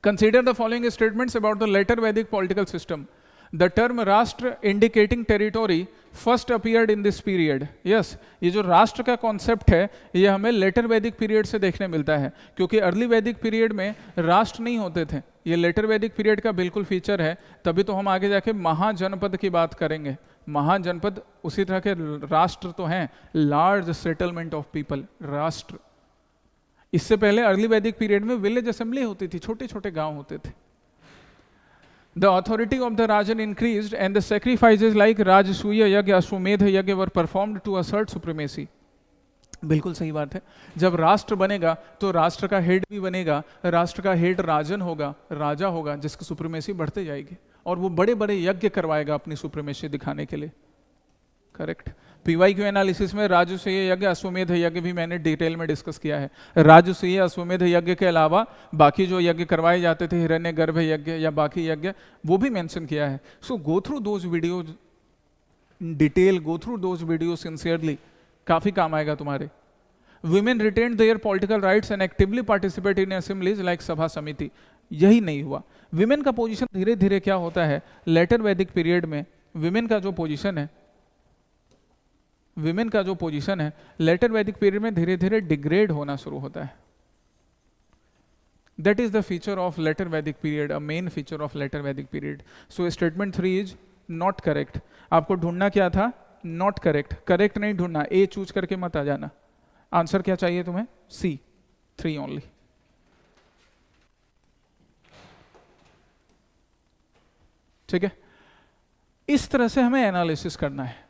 Speaker 1: Consider the following statements about the later Vedic political system. The term राष्ट्र indicating territory first appeared in this period. Yes, ये जो राष्ट्र का कॉन्सेप्ट है ये हमें लेटर वैदिक पीरियड से देखने मिलता है, क्योंकि अर्ली वैदिक पीरियड में राष्ट्र नहीं होते थे, ये लेटर वैदिक पीरियड का बिल्कुल फीचर है। तभी तो हम आगे जाके महाजनपद की बात करेंगे। महाजनपद उसी तरह के राष्ट्र तो हैं, लार्ज सेटलमेंट ऑफ पीपल, राष्ट्र। इससे पहले अर्ली वैदिक पीरियड में विलेज असेंबली होती थी, छोटे छोटे गांव होते थे। The authority of the Rajan increased and the sacrifices like Rajasuya यज्ञ, अश्वमेध यज्ञ were performed to assert supremacy. बिल्कुल सही बात है। जब राष्ट्र बनेगा तो राष्ट्र का हेड भी बनेगा, राष्ट्र का हेड राजन होगा, राजा होगा, जिसकी सुप्रीमेसी बढ़ते जाएगी, और वो बड़े बड़े यज्ञ करवाएगा अपनी सुप्रीमेसी दिखाने के लिए। करेक्ट। पीवाईक्यू एनालिसिस में राजसूय यज्ञ, अश्वमेध यज्ञ भी मैंने डिटेल में डिस्कस किया है। राजसूय अश्वमेध यज्ञ के अलावा बाकी जो यज्ञ करवाए जाते थे, हिरण्यगर्भ यज्ञ या बाकी यज्ञ, वो भी मेंशन किया है। So go through those videos detail, go through those video sincerely, काफी काम आएगा तुम्हारे। Women retained their political rights and actively participate in assemblies like सभा समिति। यही नहीं हुआ, विमेन का पोजीशन धीरे धीरे क्या होता है, लेटर वैदिक पीरियड में विमेन का जो पोजीशन है, विमेन का जो पोजीशन है लेटर वैदिक पीरियड में धीरे धीरे डिग्रेड होना शुरू होता है। That is the feature of later Vedic period, a main feature of later Vedic period. So statement 3 is not correct. आपको ढूंढना क्या था? Not correct. करेक्ट नहीं ढूंढना, ए चूज करके मत आ जाना। आंसर क्या चाहिए तुम्हें? सी, 3 ओनली। ठीक है, इस तरह से हमें एनालिसिस करना है।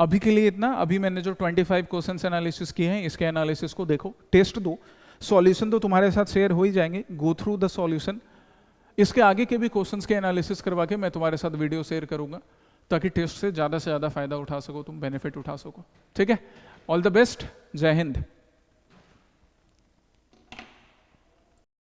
Speaker 1: अभी के लिए इतना। अभी मैंने जो 25 क्वेश्चंस एनालिसिस किए हैं, इसके एनालिसिस को देखो, टेस्ट दो, सॉल्यूशन तो तुम्हारे साथ शेयर हो ही जाएंगे, गो थ्रू द सॉल्यूशन। इसके आगे के भी क्वेश्चंस के एनालिसिस करवा के मैं तुम्हारे साथ वीडियो शेयर करूंगा, ताकि टेस्ट से ज़्यादा फायदा उठा सको, तुम बेनिफिट उठा सको। ठीक है, ऑल द बेस्ट, जय हिंद।